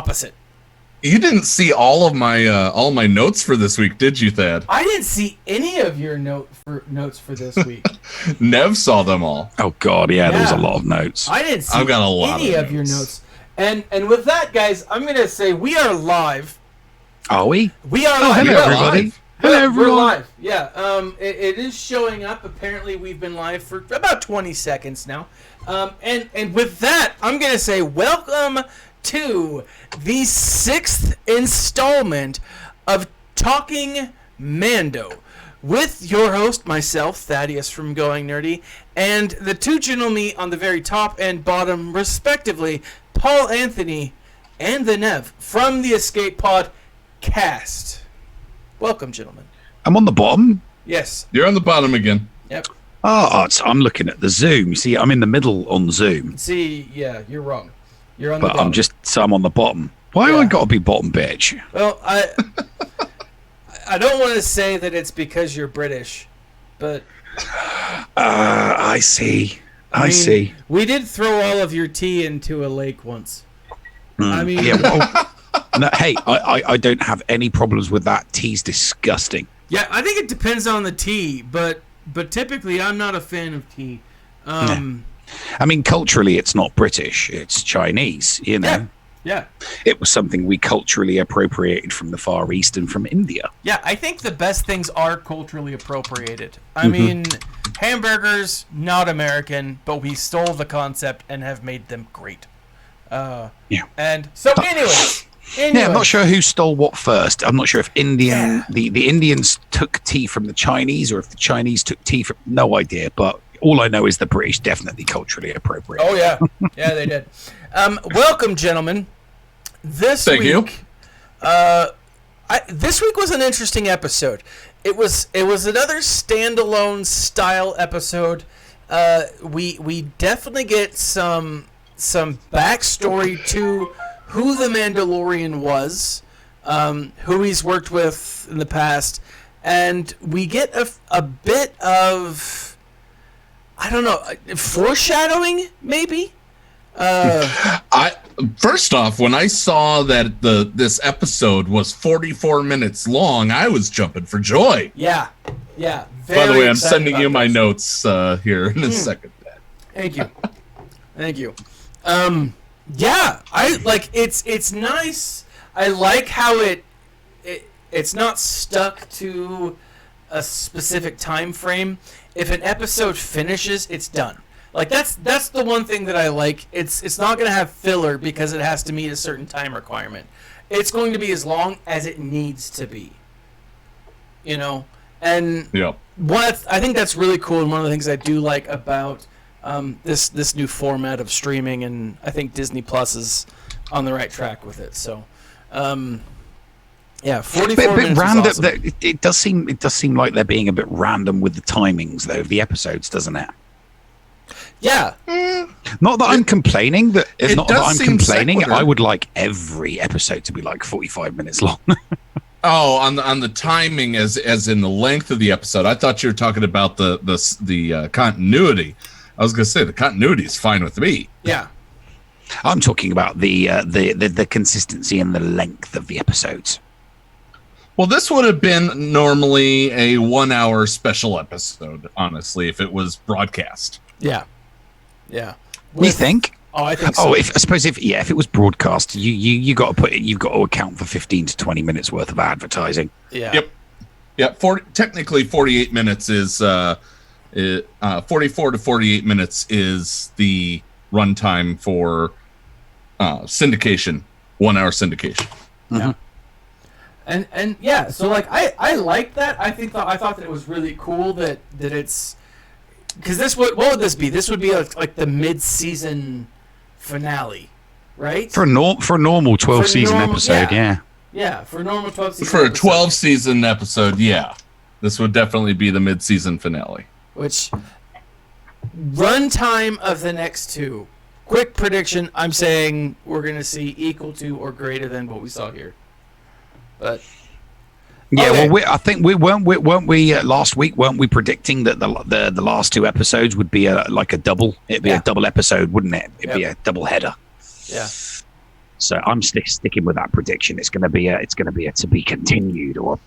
opposite. You didn't see all my notes for this week, did you, Thad? I didn't see any of your notes for this week. Nev saw them all. Oh God, yeah, there was a lot of notes. I didn't see I've got a lot any of your notes. And with that, guys, I'm gonna say we are live. Are we? We are live. Hello, everybody. Hello, everyone. We're live. Yeah. It is showing up. Apparently, we've been live for about 20 seconds now. And with that, I'm gonna say welcome to the 6th installment of Talking Mando with your host, myself, Thaddaeus from Going Nerdy, and the two gentlemen on the very top and bottom, respectively, Paul Anthony and the Nev from the Escape Pod cast. Welcome, gentlemen. I'm on the bottom. Yes. You're on the bottom again. Yep. Oh, I'm looking at the Zoom. You see, I'm in the middle on Zoom. See, yeah, you're wrong. You're on the But bottom. I'm on the bottom. Why do I got to be bottom, bitch? Well, I don't want to say that it's because you're British, but I see. I see. We did throw all of your tea into a lake once. I mean, Yeah. Well, no, hey, I don't have any problems with that. Tea's disgusting. yeah, I think it depends on the tea, but typically I'm not a fan of tea. I mean, culturally, it's not British. It's Chinese, you know. Yeah. It was something we culturally appropriated from the Far East and from India. Yeah, I think the best things are culturally appropriated. I mean, hamburgers, not American, but we stole the concept and have made them great. Yeah. And so, anyways. Yeah, I'm not sure who stole what first. I'm not sure if the Indians took tea from the Chinese or if the Chinese took tea from... No idea, but all I know is the British definitely culturally appropriate. Oh, yeah. Yeah, they did. Welcome, gentlemen. This week was an interesting episode. It was another standalone style episode. We definitely get some backstory to who the Mandalorian was, who he's worked with in the past, and we get a bit of, I don't know, foreshadowing maybe. First off, when I saw that this episode was 44 minutes long, I was jumping for joy. Yeah. By the way, I'm sending you my notes here in a second. Thank you. Yeah, I like it's nice. I like how it's not stuck to a specific time frame. If an episode finishes, it's done. Like that's the one thing that I like. It's not going to have filler because it has to meet a certain time requirement. It's going to be as long as it needs to be. You know, and I think that's really cool, and one of the things I do like about this new format of streaming, and I think Disney Plus is on the right track with it. So, 44 minutes random. is awesome. It does seem like they're being a bit random with the timings, though, of the episodes, doesn't it? Yeah. Not that I'm complaining. Secular. I would like every episode to be like 45 minutes long. Oh, on the timing as in the length of the episode. I thought you were talking about the continuity. I was going to say the continuity is fine with me. Yeah. I'm talking about the consistency and the length of the episodes. Well, this would have been normally a 1 hour special episode, honestly, if it was broadcast. Yeah. You think? Oh, I think so. Oh, if it was broadcast, you've got to account for 15 to 20 minutes worth of advertising. Yeah. Yep. Yeah. Technically, 48 minutes is 44 to 48 minutes is the runtime for syndication, 1 hour syndication. Yeah. And yeah, so like I like that. I thought that it was really cool that it's because what would this be? This would be like the mid-season finale, right? For a normal 12 season episode, yeah. Yeah, for a normal 12 season. For a 12 season episode, yeah, this would definitely be the mid-season finale. Which runtime of the next two? Quick prediction: I'm saying we're going to see equal to or greater than what we saw here. But yeah, okay. Well, I think weren't we last week? Weren't we predicting that the last two episodes would be like a double? It'd be a double episode, wouldn't it? It'd be a double header. Yeah. So I'm sticking with that prediction. It's going to be a to be continued, or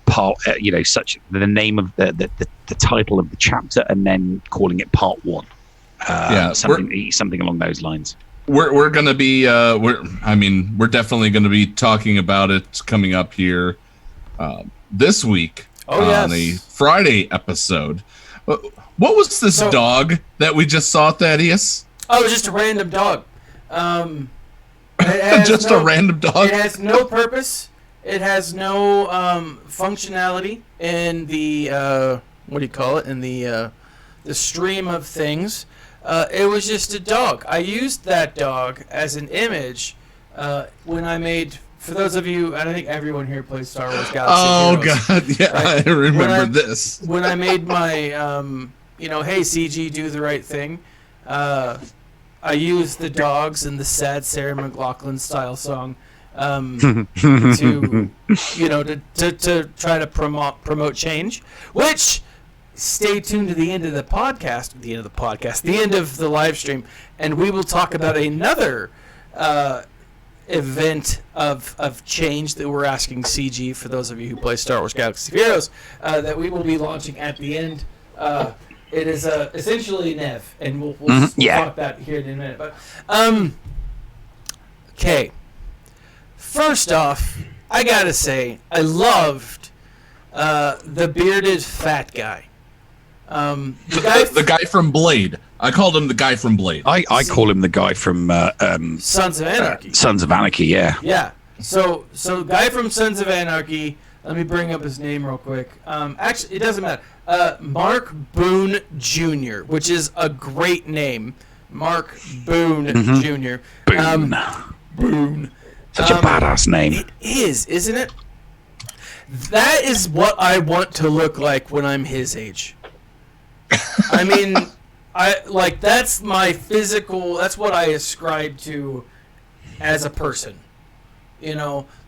part such the name of the title of the chapter, and then calling it part 1. Something along those lines. We're going to be we're definitely going to be talking about it coming up here this week on a Friday episode. What was this dog that we just saw, Thaddeus? Oh, it was just a random dog. Just a random dog? It has no purpose. It has no functionality in the what do you call it? In the stream of things. It was just a dog. I used that dog as an image when I made. For those of you, I don't think everyone here plays Star Wars Galaxy Heroes. God, yeah, right? I remember this. When I made my, hey CG, do the right thing. I used the dogs and the sad Sarah McLachlan style song to try to promote change. Which, stay tuned to the end of the podcast, the end of the live stream, and we will talk about another event of change that we're asking CG, for those of you who play Star Wars Galaxy of Heroes, that we will be launching at the end. It is essentially Nev, and we'll talk that here in a minute. But okay, first off, I gotta say I loved the bearded fat guy. The guy from Blade. I called him the guy from Blade. I call him the guy from Sons of Anarchy. Sons of Anarchy, yeah. Yeah. So guy from Sons of Anarchy. Let me bring up his name real quick. Actually, it doesn't matter. Mark Boone Jr., which is a great name. Mark Boone Jr. Boone. Boone. Such a badass name. It is, isn't it? That is what I want to look like when I'm his age. I mean, that's my physical. That's what I ascribe to as a person.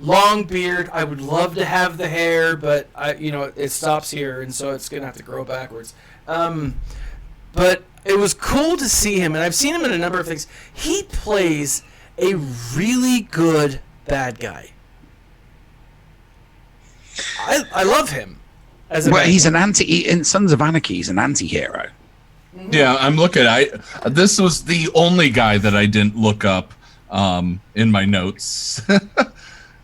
Long beard. I would love to have the hair, but it stops here, and so it's gonna have to grow backwards. But it was cool to see him, and I've seen him in a number of things. He plays a really good bad guy. I love him. He's an in Sons of Anarchy. He's an anti-hero. Yeah, I'm looking. This was the only guy that I didn't look up in my notes.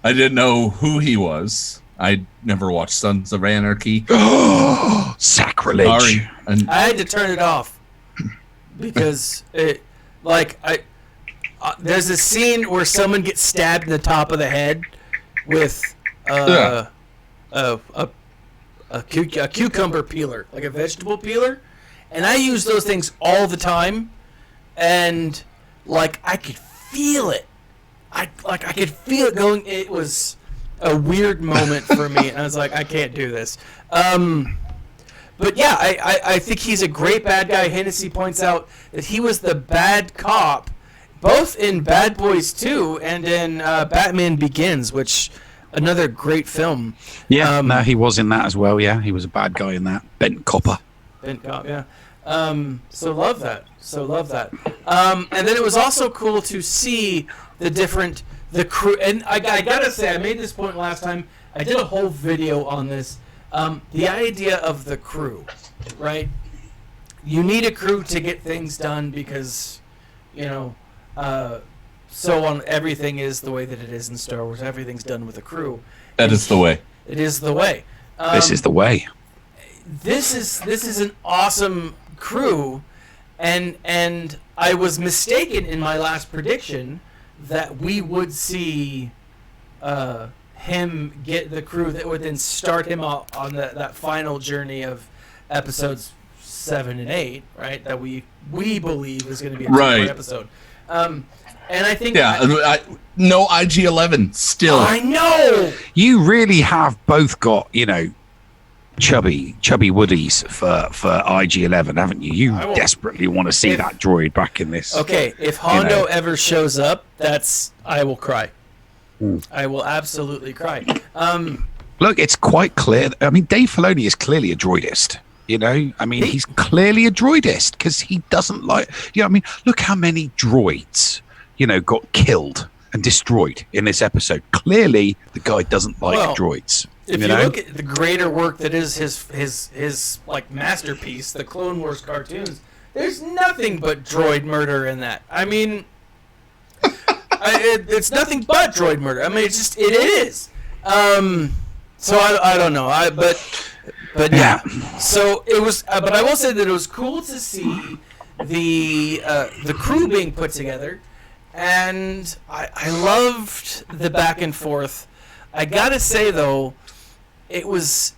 I didn't know who he was. I never watched Sons of Anarchy. Sacrilege! Sorry. I had to turn it off because there's a scene where someone gets stabbed in the top of the head with a cucumber peeler, like a vegetable peeler, and I use those things all the time, and I could feel it. I could feel it going. It was a weird moment for me, and I was like, I can't do this. But yeah, I think he's a great bad guy. Hennessy points out that he was the bad cop, both in Bad Boys 2 and in Batman Begins, which another great film. Yeah, no, he was in that as well. Yeah, he was a bad guy in that. Bent Copper. Bent Cop, yeah. So love that. And then it was also cool to see the crew. And I gotta say, I made this point last time. I did a whole video on this. The idea of the crew, right? You need a crew to get things done because, so on. Everything is the way that it is in Star Wars. Everything's done with a crew. That is the way. It is the way. This is the way. This is an awesome crew, and I was mistaken in my last prediction that we would see him get the crew that would then start him on that final journey of episodes 7 and 8, right? That we believe is going to be a right episode. And I think no IG-11 still. I know. You really have both got chubby woodies for IG-11, haven't you? You desperately want to see that droid back in this. Okay, if Hondo ever shows up, I will cry. I will absolutely cry. Look, it's quite clear. I mean, Dave Filoni is clearly a droidist. He's clearly a droidist because he doesn't like. I mean, look how many droids got killed and destroyed in this episode. Clearly, the guy doesn't like droids. If you look at the greater work that is his like masterpiece, the Clone Wars cartoons, there's nothing but droid murder in that. I mean, it's nothing but droid murder. I mean, it is. So I don't know. But yeah. So it was. But I will say that it was cool to see the crew being put together, and I loved the back and forth. I gotta say though, it was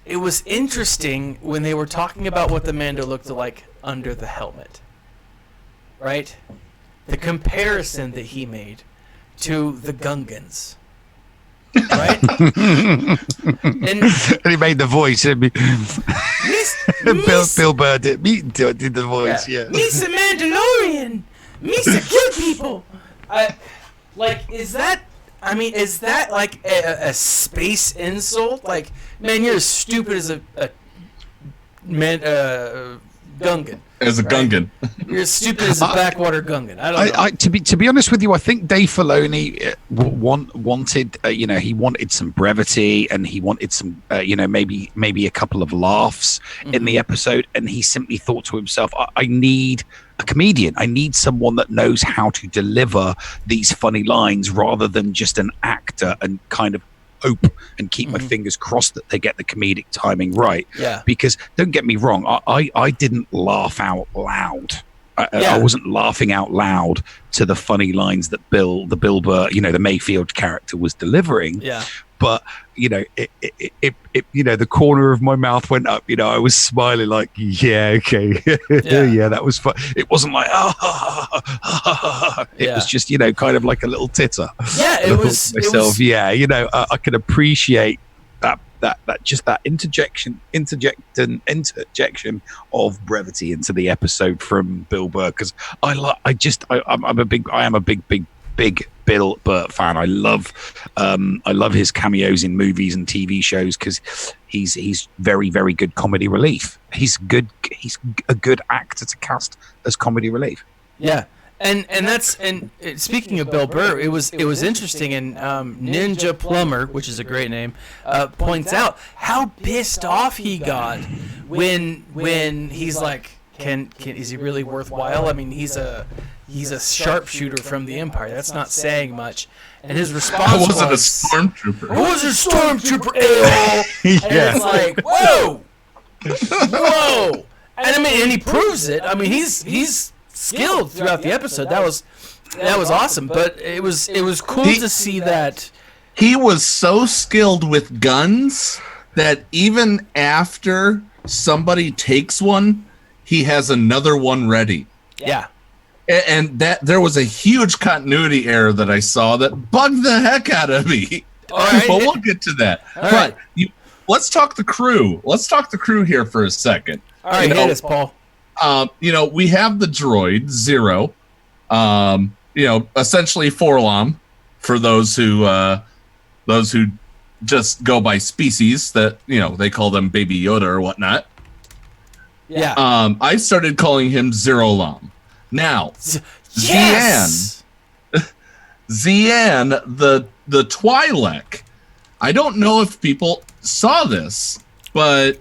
interesting when they were talking about what the Mando looked like under the helmet, right? The comparison that he made to the Gungans, right? and he made the voice. Bill Burr did the voice. Yeah. Misa Mandalorian, Misa kill people. Is that? I mean, is that like a space insult? Like, man, you're as stupid as a Gungan. As a Gungan. You're as stupid as a backwater Gungan. I don't know. To be honest with you, I think Dave Filoni wanted, he wanted some brevity, and he wanted some, maybe a couple of laughs in the episode, and he simply thought to himself, I need a comedian. I need someone that knows how to deliver these funny lines rather than just an actor, and kind of hope and keep my fingers crossed that they get the comedic timing right. Yeah. Because don't get me wrong, I didn't laugh out loud. I wasn't laughing out loud to the funny lines that the Bill Burr, the Mayfield character was delivering. Yeah. But the corner of my mouth went up. I was smiling like, yeah, okay, yeah, that was fun. It wasn't like, it was just, kind of like a little titter. Yeah, it was myself. I could appreciate that interjection of brevity into the episode from Bill Burr, because I am a big Bill Burr fan. I love his cameos in movies and TV shows, because he's very, very good comedy relief. He's a good actor to cast as comedy relief. Yeah. And speaking of Bill Burr, it was interesting, and Ninja Plumber, which is a great name, points out how pissed off he got when he's like, is he really worthwhile? I mean, he's a sharpshooter from the Empire. That's not saying much. And his response was, a stormtrooper. I was a stormtrooper, a-hole. And it's like, whoa. And and he proves it. I mean, he's skilled throughout the episode. That was awesome. But it was cool to see that he was so skilled with guns that even after somebody takes one, he has another one ready. Yeah. And that there was a huge continuity error that I saw that bugged the heck out of me. All right. But we'll get to that. All right. Let's talk the crew. Let's talk the crew here for a second. All right, hit us, Paul. We have the Droid Zero. Essentially Forlom for those who just go by species that they call them Baby Yoda or whatnot. Yeah. I started calling him Zero Lam. Now, yes! Zian, the Twi'lek. I don't know if people saw this, but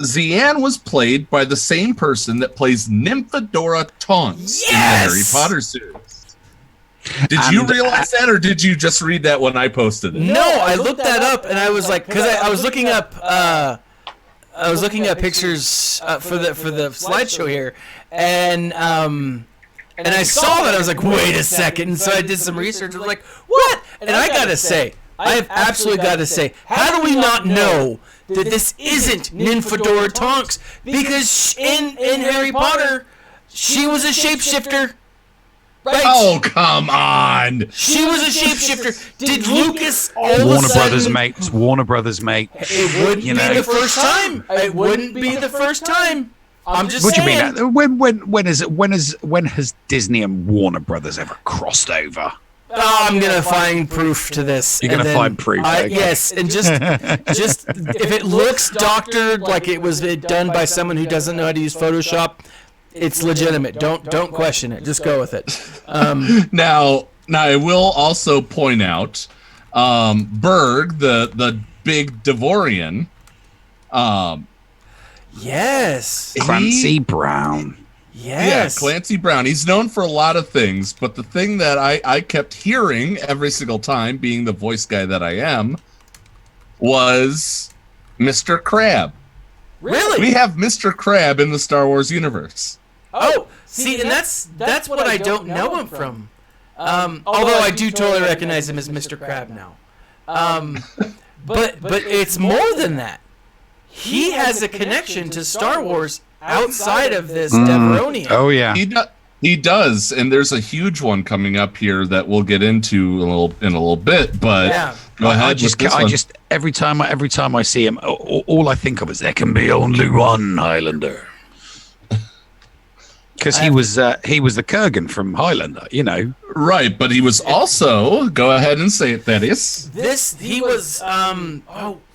Zian was played by the same person that plays Nymphadora Tonks in the Harry Potter series. Did you realize that, or did you just read that when I posted it? No, I looked that up, and I was like, because I was looking up. I was looking at pictures for the slideshow here, and I saw that. I was like, wait a second. And so I did some research. I was like, what? And I gotta say, I've absolutely got to say, how do we not know that this isn't Nymphadora Tonks? Because in Harry Potter, she was a shapeshifter. Right? Oh, come on. She was a shapeshifter. Did Lucas all of a Warner sudden... Warner Brothers, mate. It wouldn't be the first time. It wouldn't be the first time. I'm just saying. What do you mean? When has Disney and Warner Brothers ever crossed over? Oh, I'm gonna find proof to this. You're gonna find proof. Okay. Yes, and just if it looks doctored, like it was done by someone who doesn't know how to use Photoshop, it's legitimate. Don't question it. Just go with it. Now, Now, I will also point out Berg, the big Devorian. Yes. Clancy Brown. Yes. Yeah, Clancy Brown. He's known for a lot of things, but the thing that I kept hearing every single time, being the voice guy that I am, was Mr. Crab. Really? We have Mr. Crab in the Star Wars universe. Oh, see, and that's what I don't know him from. Although I do totally recognize him as Mr. Crab now. But it's more than that. He has a connection to Star Wars outside of this Deveronian. Oh yeah, he does, and there's a huge one coming up here that we'll get into in a little bit. But yeah. Go ahead. I just every time I see him, all I think of is there can be only one Highlander. Because he was the Kurgan from Highlander, you know. Right, but he was also, go ahead and say it, Thaddeus. He was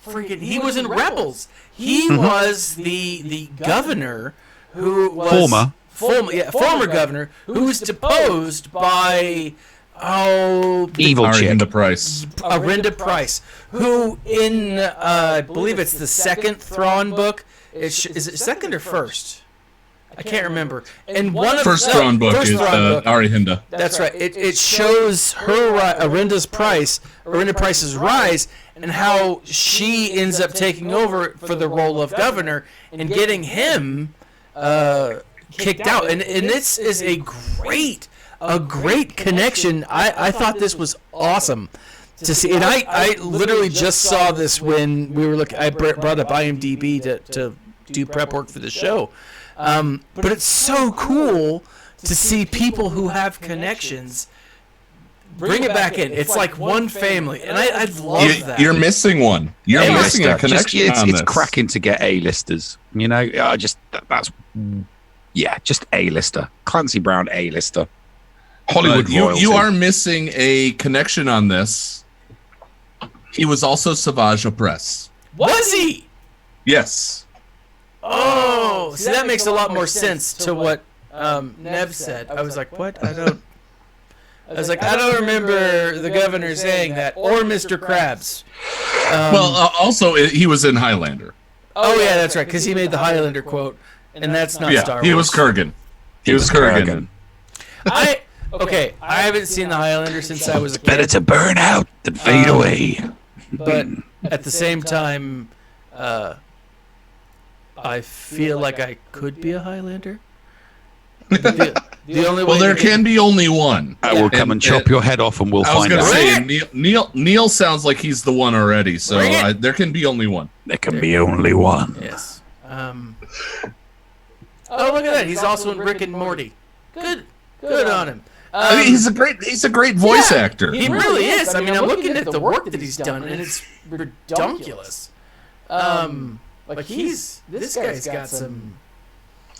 he was in Rebels. He was the governor who was former governor who was deposed by evil chick. Arinda Price, who in I believe it's the second Thrawn book. Is it second or first? I can't remember. And first Thrawn book is Arihinda. That's right. It shows her Arinda Price's rise and how she ends up taking over for the role of governor and getting him kicked out. And this is a great connection. I thought this was awesome to see. And I literally just saw this when we were looking. I brought up IMDb to do prep work for the show. But it's so cool to see people who have connections bring it back in. It's like one family, and I love that. You're missing one. You're missing a connection on this. It's cracking to get A-listers. You know, just A-lister. Clancy Brown, A-lister. Hollywood royalty. You are missing a connection on this. He was also Savage Opress. Was he? Yes. Oh, see, that makes a lot more sense to what Nev said. I was like, what? I don't remember the governor saying that, or Mr. Krabs. Also, he was in Highlander. Oh, yeah, that's right, because he made the Highlander quote, and that's not Star Wars. He was Kurgan. He was Kurgan. I haven't seen the Highlander since I was a kid. Better to burn out than fade away. But at the same time, I feel like I could be a Highlander. The only way there can be only one. I will come and chop your head off, and we'll find out. I was going to say, Neil sounds like he's the one already, so there can be only one. There can be only one. Yes. Oh, look at that! He's also in Rick and Morty. Good on him. I mean, he's a great voice actor. He really is. I mean, I'm looking at the work that he's done, and it's ridiculous. Like this guy's got some.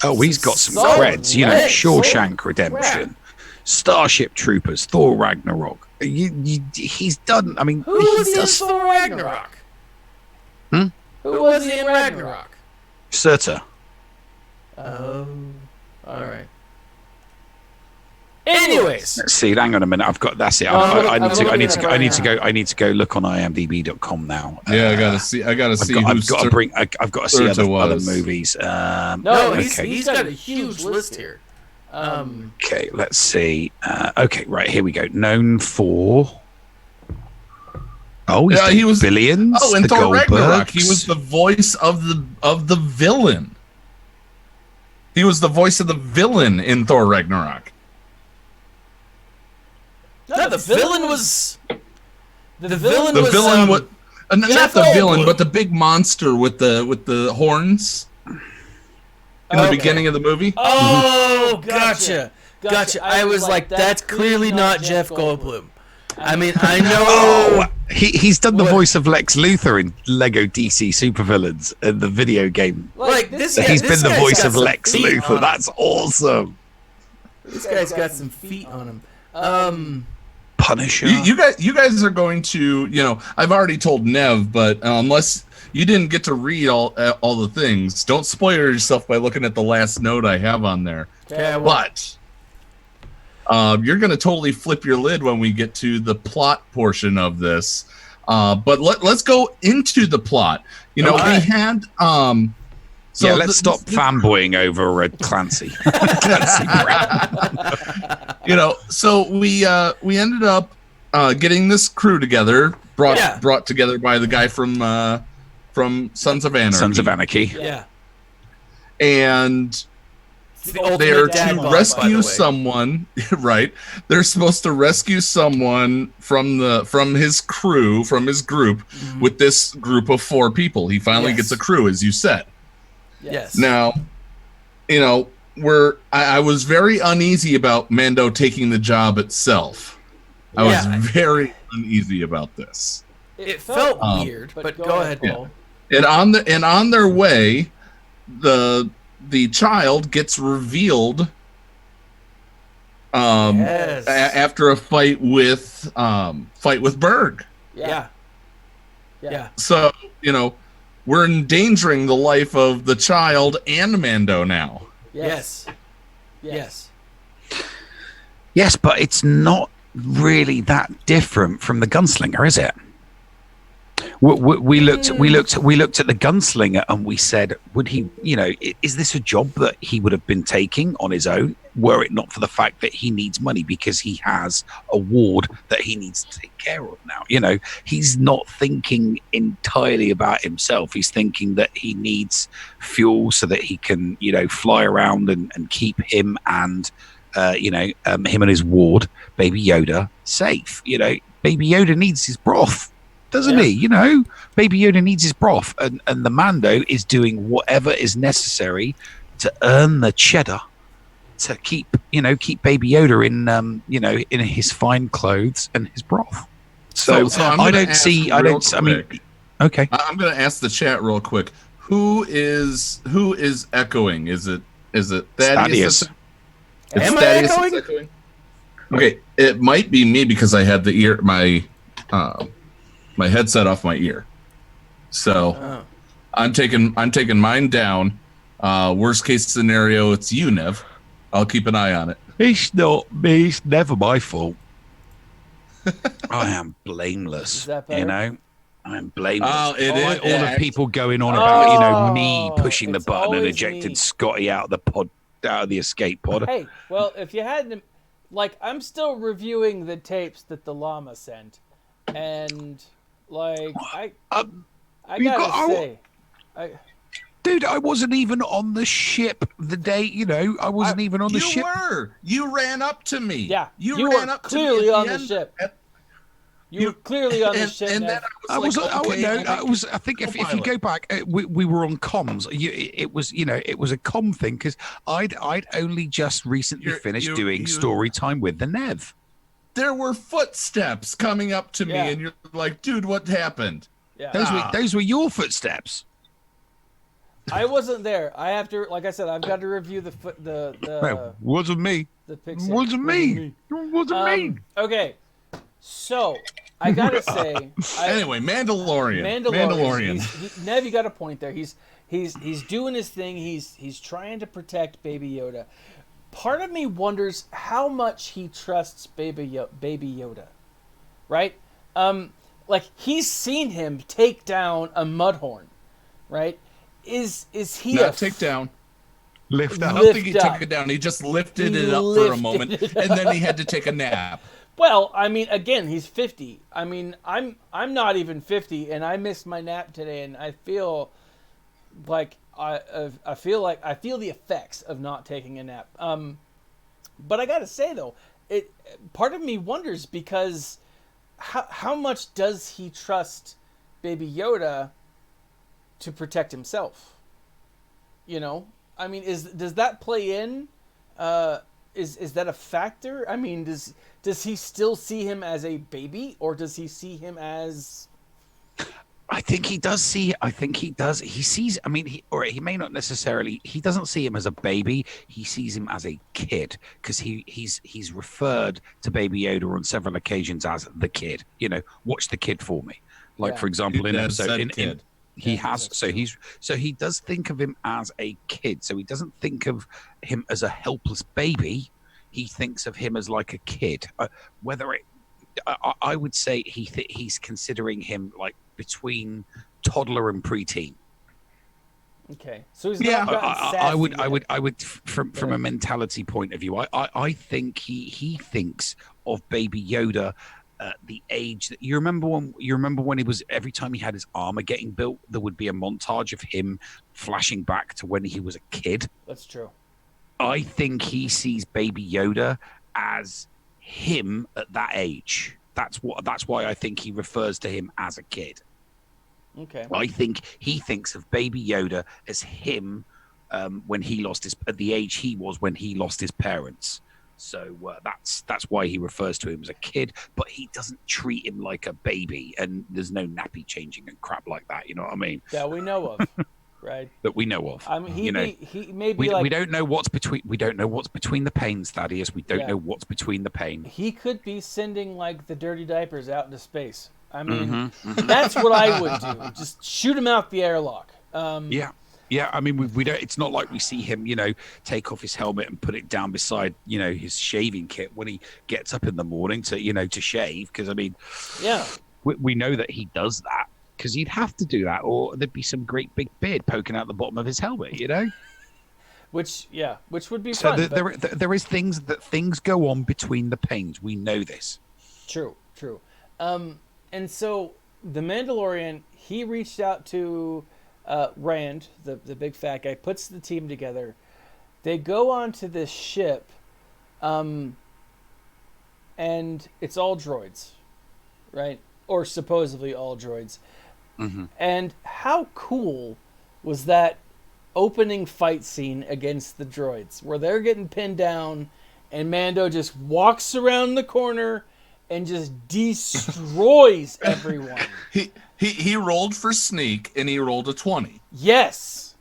Oh, he's got some creds. You know, Shawshank Redemption, Starship Troopers, Thor Ragnarok. He's done. I mean, who was in Thor Ragnarok? Who was he in Ragnarok? Surtur. Oh, all right. Anyways, let's see. Hang on a minute. That's it. I need to go look on IMDb.com now. Yeah, I gotta see. I've got to see other movies. He's got a huge list here. Okay, let's see. Okay, right, here we go. Known for. Oh, he was Billions. Oh, in Thor Ragnarok, he was the voice of the villain. He was the voice of the villain in Thor Ragnarok. No, the villain was. Not the villain, but the big monster with the horns in the beginning of the movie. Oh, gotcha. I was like, that's clearly not Jeff Goldblum. I mean, I know. Oh, he's done the voice of Lex Luthor in Lego DC Supervillains in the video game. Like this, he's been the voice of Lex Luthor. That's awesome. This guy's got some feet on him. Punisher. You guys are going to, I've already told Nev, but unless you didn't get to read all the things, don't spoil yourself by looking at the last note I have on there. Okay, but You're going to totally flip your lid when we get to the plot portion of this. But let's go into the plot. We had let's stop fanboying over Clancy. So we ended up getting this crew together, brought together by the guy from Sons of Anarchy. Yeah. And they're to rescue someone, right? They're supposed to rescue someone from his crew, from his group, with this group of 4 people. He finally gets a crew, as you said. Yes. Now, I was very uneasy about Mando taking the job itself. I was very uneasy about this. It felt weird, but go ahead, Paul. And on their way, the child gets revealed after a fight with Berg. Yeah. So, we're endangering the life of the child and Mando now. Yes, but it's not really that different from the gunslinger, is it? We looked at the gunslinger and we said, would he, is this a job that he would have been taking on his own, were it not for the fact that he needs money because he has a ward that he needs to take care of now? He's not thinking entirely about himself. He's thinking that he needs fuel so that he can, fly around and keep him and him and his ward, Baby Yoda, safe. Baby Yoda needs his broth, doesn't he? Baby Yoda needs his broth, and the Mando is doing whatever is necessary to earn the cheddar to keep Baby Yoda in his fine clothes and his broth. So I don't see. Okay. I'm going to ask the chat real quick. Who is echoing? Is it Thaddaeus? Am I echoing? Okay, it might be me because I had my headset off my ear. So I'm taking mine down. Worst case scenario, it's you, Nev. I'll keep an eye on it. It's not me. It's never my fault. I am blameless. Is that better? I'm blameless. Oh, it is. All the people going on about me pushing the button and ejected me. Scotty out of the escape pod. Hey, well, if you hadn't, I'm still reviewing the tapes that the llama sent, and I gotta say, dude, I wasn't even on the ship the day. I wasn't even on the ship. You ran up to me. Yeah, you ran were up clearly to me on the ship. You were clearly on the ship. And then I was I think if you go back, we were on comms. It was a comm thing because I'd only just recently finished doing story time with the Nev. There were footsteps coming up to me, and you're like, "Dude, what happened?" Yeah. Those were your footsteps. I wasn't there. I have to, like I said, I've got to review wasn't me. The Pixar. Wasn't me. Wasn't me. Okay, so I gotta say. Anyway, Mandalorian. Nev, you got a point there. He's doing his thing. He's trying to protect Baby Yoda. Part of me wonders how much he trusts Baby Yoda, right? He's seen him take down a mudhorn, right? Is he not take down? Lift up. I don't think he took it down. He just lifted it up for a moment, and then he had to take a nap. Well, I mean, he's 50. I mean, I'm not even 50, and I missed my nap today, and I feel like I feel the effects of not taking a nap. But I gotta say though, part of me wonders because how much does he trust Baby Yoda to protect himself? I mean, does that play in? Is that a factor? I mean, does he still see him as a baby, or does he see him as? I think he does see. I think he does. He sees. I mean, he may not necessarily. He doesn't see him as a baby. He sees him as a kid because he's referred to Baby Yoda on several occasions as the kid. Watch the kid for me. For example, in episode kid. He has so he does think of him as a kid. So he doesn't think of him as a helpless baby. he thinks of him as like a kid. I would say he's considering him like between toddler and preteen. Okay, so he's not gotten sassy I would from a mentality point of view, I think he thinks of Baby Yoda the age that you remember when he was, every time he had his armor getting built, there would be a montage of him flashing back to when he was a kid. That's true. I think he sees Baby Yoda as him at that age. That's why I think he refers to him as a kid. Okay. I think he thinks of Baby Yoda as him when he lost at the age he was when he lost his parents. So that's why he refers to him as a kid, but he doesn't treat him like a baby, and there's no nappy changing and crap like that. You know what I mean? That we know of, right? That we know of. I mean, he may be like, we don't know what's between the pains, Thaddeus. We don't know what's between the pain. He could be sending like the dirty diapers out into space. I mean, that's what I would do. Just shoot him out the airlock. Yeah. I mean, we don't. It's not like we see him, take off his helmet and put it down beside, his shaving kit when he gets up in the morning to shave. Because I mean, we know that he does that because he'd have to do that, or there'd be some great big beard poking out the bottom of his helmet, Which would be fun. So there is things go on between the pains. We know this. True. And so the Mandalorian, he reached out to Rand, the big fat guy, puts the team together. They go onto this ship, and it's all droids, right? Or supposedly all droids. Mm-hmm. And how cool was that opening fight scene against the droids, where they're getting pinned down, and Mando just walks around the corner and just destroys everyone. He rolled for sneak and he rolled a 20. Yes.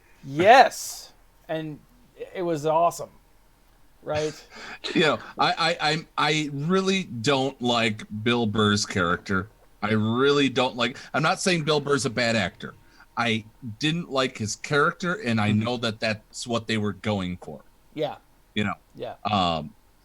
And it was awesome. Right? I really don't like Bill Burr's character. I really don't like. I'm not saying Bill Burr's a bad actor. I didn't like his character, and I know that that's what they were going for. Yeah. Yeah.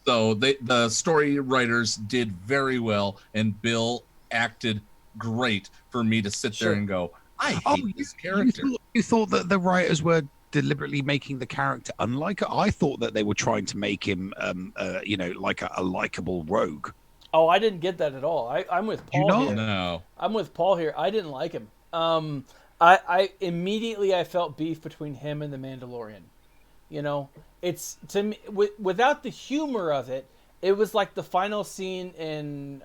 So the story writers did very well, and Bill acted great for me to sit there and go, I hate this character. You thought that the writers were deliberately making the character unlike it? I thought that they were trying to make him, like a likable rogue. Oh, I didn't get that at all. I'm with Paul here. No. I'm with Paul here. I didn't like him. I immediately I felt beef between him and the Mandalorian. It's to me without the humor of it. It was like the final scene in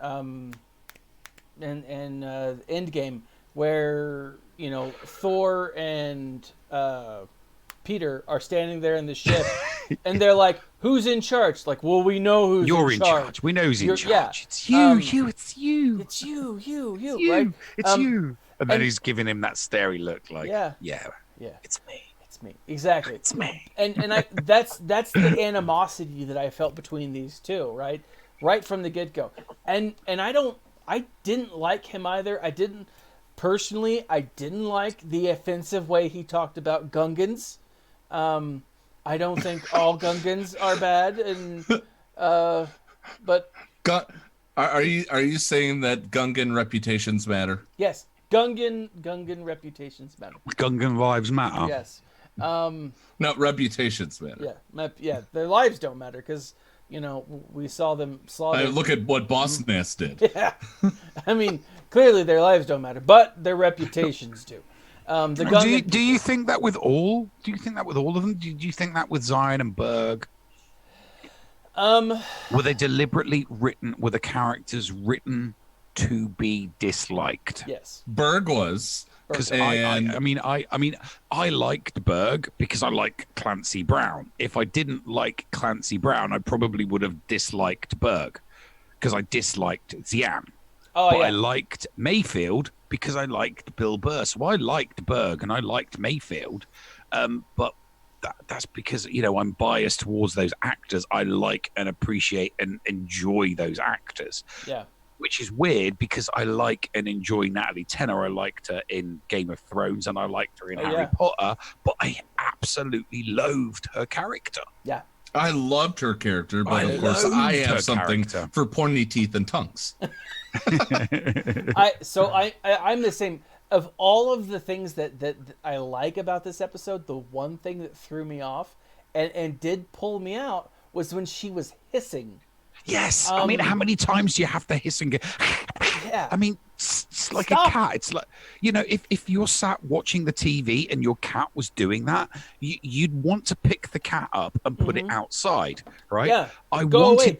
Endgame where Thor and Peter are standing there in the ship, and they're like, "Who's in charge?" Like, well, we know who's You're in charge. We know who's in charge. Yeah. It's you. It's you. It's you. Right? It's you. And then he's giving him that starey look, like, yeah, it's me. It's me. Exactly. It's me. And that's the animosity that I felt between these two, right from the get go. And I didn't like him either. I didn't like the offensive way he talked about Gungans. I don't think all Gungans are bad, and but are you saying that Gungan reputations matter? Yes, Gungan reputations matter. Gungan lives matter. Yes. No, reputations matter. Yeah, their lives don't matter because we saw them slaughter. Look at what Boss Nass did. Yeah, I mean, clearly their lives don't matter, but their reputations do. Do you think that with all? Do you think that with all of them? Do you think that with Zion and Berg? Were they deliberately written? Were the characters written to be disliked? Yes. Berg was. Because I liked Berg because I like Clancy Brown. If I didn't like Clancy Brown, I probably would have disliked Berg because I disliked Zian. I liked Mayfield because I liked Bill Burr. So I liked Berg and I liked Mayfield. But that's because, I'm biased towards those actors. I like and appreciate and enjoy those actors. Yeah. Which is weird because I like and enjoy Natalie Tennant. I liked her in Game of Thrones and I liked her in Harry Potter, but I absolutely loathed her character. Yeah. I loved her character, but of course I have something for pointy teeth and tongues. I'm the same. Of all of the things that I like about this episode, the one thing that threw me off and did pull me out was when she was hissing. Yes. I mean, how many times do you have to hiss and go? Yeah. I mean, it's like a cat. It's like, if you're sat watching the TV and your cat was doing that, you'd want to pick the cat up and put it outside, right? Yeah. I wanted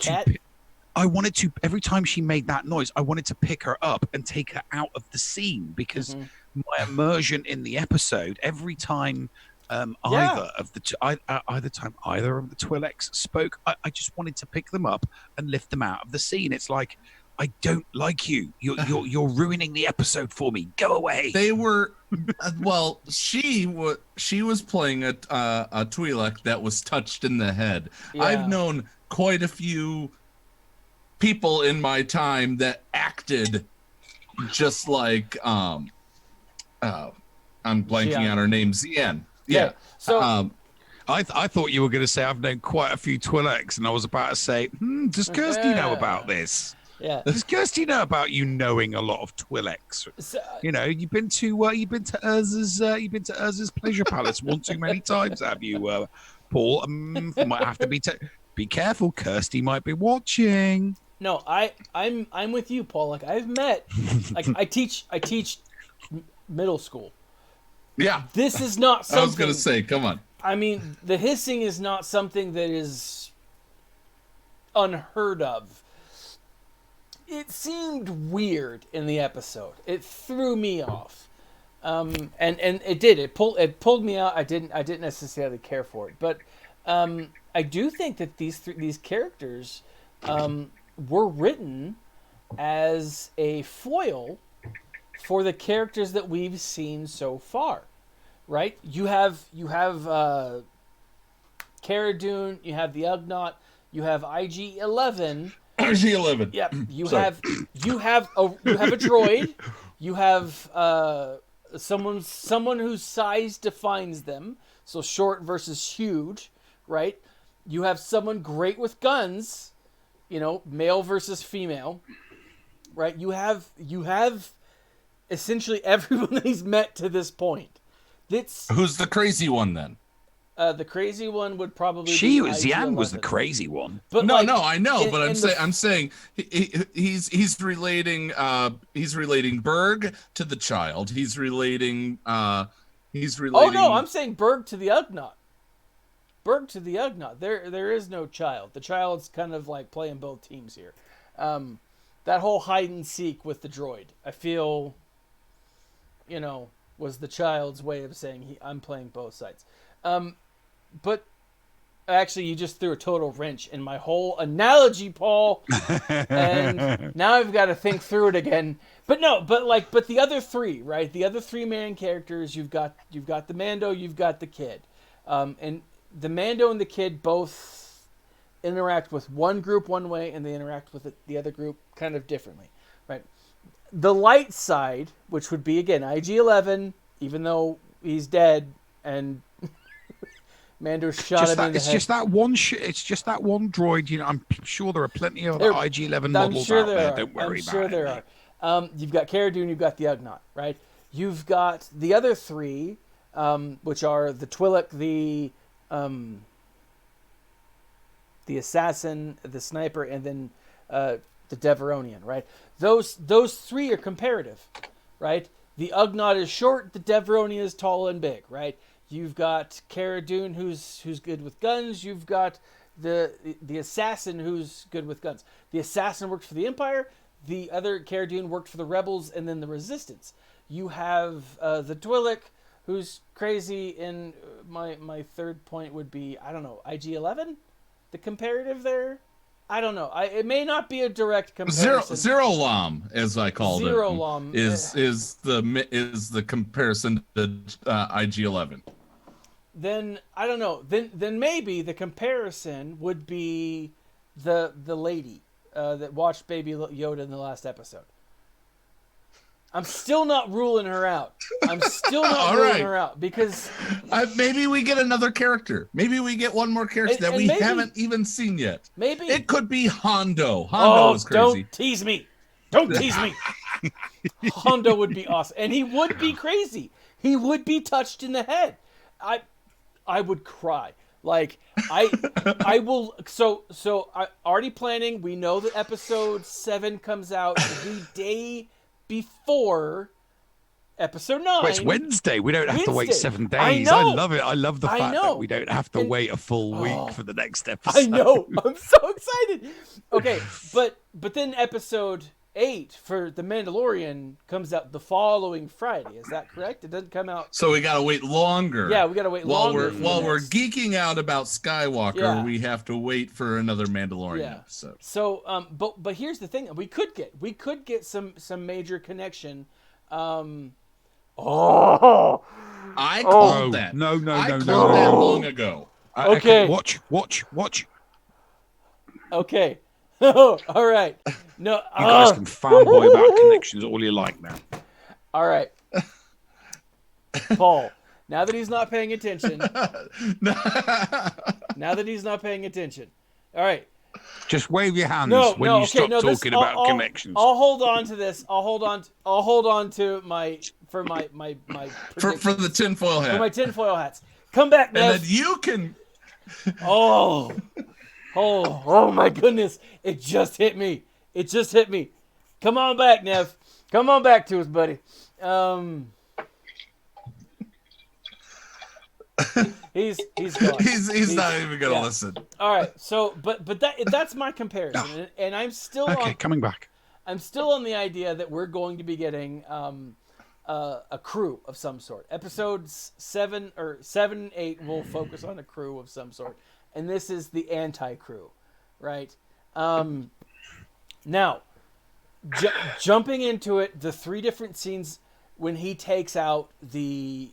to, every time she made that noise, I wanted to pick her up and take her out of the scene because my immersion in the episode, every time either of the Twi'leks spoke, I just wanted to pick them up and lift them out of the scene. It's like, I don't like you. You're ruining the episode for me. Go away. They were, well, she was playing a Twi'lek that was touched in the head. Yeah. I've known quite a few people in my time that acted just like I'm blanking on her name, Zien. Yeah. So I thought you were going to say I've known quite a few Twi'leks, and I was about to say, does Kirsty know about this? Yeah. Does Kirsty know about you knowing a lot of Twi'leks? So, you've been to Urza's pleasure palace one too many times, have you, Paul? Might have to be careful. Kirsty might be watching. No, I'm with you, Paul. Like I've met, like I teach middle school. Yeah. This is not something. I was gonna say, come on. I mean, the hissing is not something that is unheard of. It seemed weird in the episode. It threw me off, and it did. It pulled me out. I didn't necessarily care for it, but I do think that these characters were written as a foil for the characters that we've seen so far, right? You have Cara Dune, you have the Ugnaught, you have IG-11. IG-11. Yeah, you have a droid, you have someone whose size defines them, so short versus huge, right? You have someone great with guns, male versus female, right? You have essentially everyone that he's met to this point. Who's the crazy one then? The crazy one would probably Yang was the crazy one. But no, I know, but I'm saying he's relating Berg to the child. He's relating. Oh no, I'm saying Berg to the Ugnaught. Berg to the Ugnaught. There is no child. The child's kind of like playing both teams here. That whole hide and seek with the droid, I feel, was the child's way of saying I'm playing both sides. But actually, you just threw a total wrench in my whole analogy, Paul. And now I've got to think through it again. But the other three, right? The other three main characters, you've got the Mando, you've got the kid, and the Mando and the kid both interact with one group one way, and they interact with the other group kind of differently, right? The light side, which would be again IG-11, even though he's dead and Mando shot him in the head. It's just that one droid. I'm sure there are plenty of other IG-11 models out there. Don't worry about it. I'm sure there are. You've got Cara Dune, you've got the Ugnaught, right? You've got the other three, which are the Twi'lek, the assassin, the sniper, and then the Devaronian, right? Those three are comparative, right? The Ugnaught is short, the Devaronian is tall and big, right? You've got Cara Dune, who's good with guns. You've got the assassin, who's good with guns. The assassin worked for the Empire. The other Cara Dune worked for the Rebels and then the Resistance. You have the Twi'lek, who's crazy. And my third point would be, I don't know, IG-11? The comparative there? I don't know. It may not be a direct comparison. Zero Lam, as I called Zero it, Lam is the comparison to IG-11. Then I don't know. Then maybe the comparison would be the lady that watched Baby Yoda in the last episode. I'm still not ruling her out. I'm still not ruling her out because maybe we get another character. Maybe we get one more character that we haven't even seen yet. Maybe it could be Hondo. Hondo is crazy. Don't tease me. Don't tease me. Hondo would be awesome, and he would be crazy. He would be touched in the head. I would cry. Like I will. So I already planning. We know that episode 7 comes out the day before episode 9. Well, it's Wednesday. We don't have to wait 7 days. I love it. I love the fact that we don't have to wait a full week for the next episode. I know. I'm so excited. Okay, but then episode 8 for The Mandalorian comes out the following Friday. Is that correct? It doesn't come out. So we gotta wait longer. Yeah, we gotta wait longer. While we're geeking out about Skywalker, we have to wait for another Mandalorian episode. So, but here's the thing: we could get some major connection. I called that. No. I called that long ago. Okay. Watch. Okay. All right. No, you guys can fanboy about connections all you like now. All right. Paul, now that he's not paying attention. All right. Just wave your hands when you stop talking about connections. I'll hold on to this. I'll hold on to my for the tinfoil hat. For my tinfoil hats. Come back, Nev. And then you can. Oh my goodness. It just hit me. Come on back, Nev. Come on back to us, buddy. He's gone. He's not even gonna listen. All right. So, but that's my comparison, and I'm still coming back. I'm still on the idea that we're going to be getting a crew of some sort. Episodes 7 and 8 will focus on a crew of some sort, and this is the anti-crew, right? Now, jumping into it, the 3 different scenes when he takes out the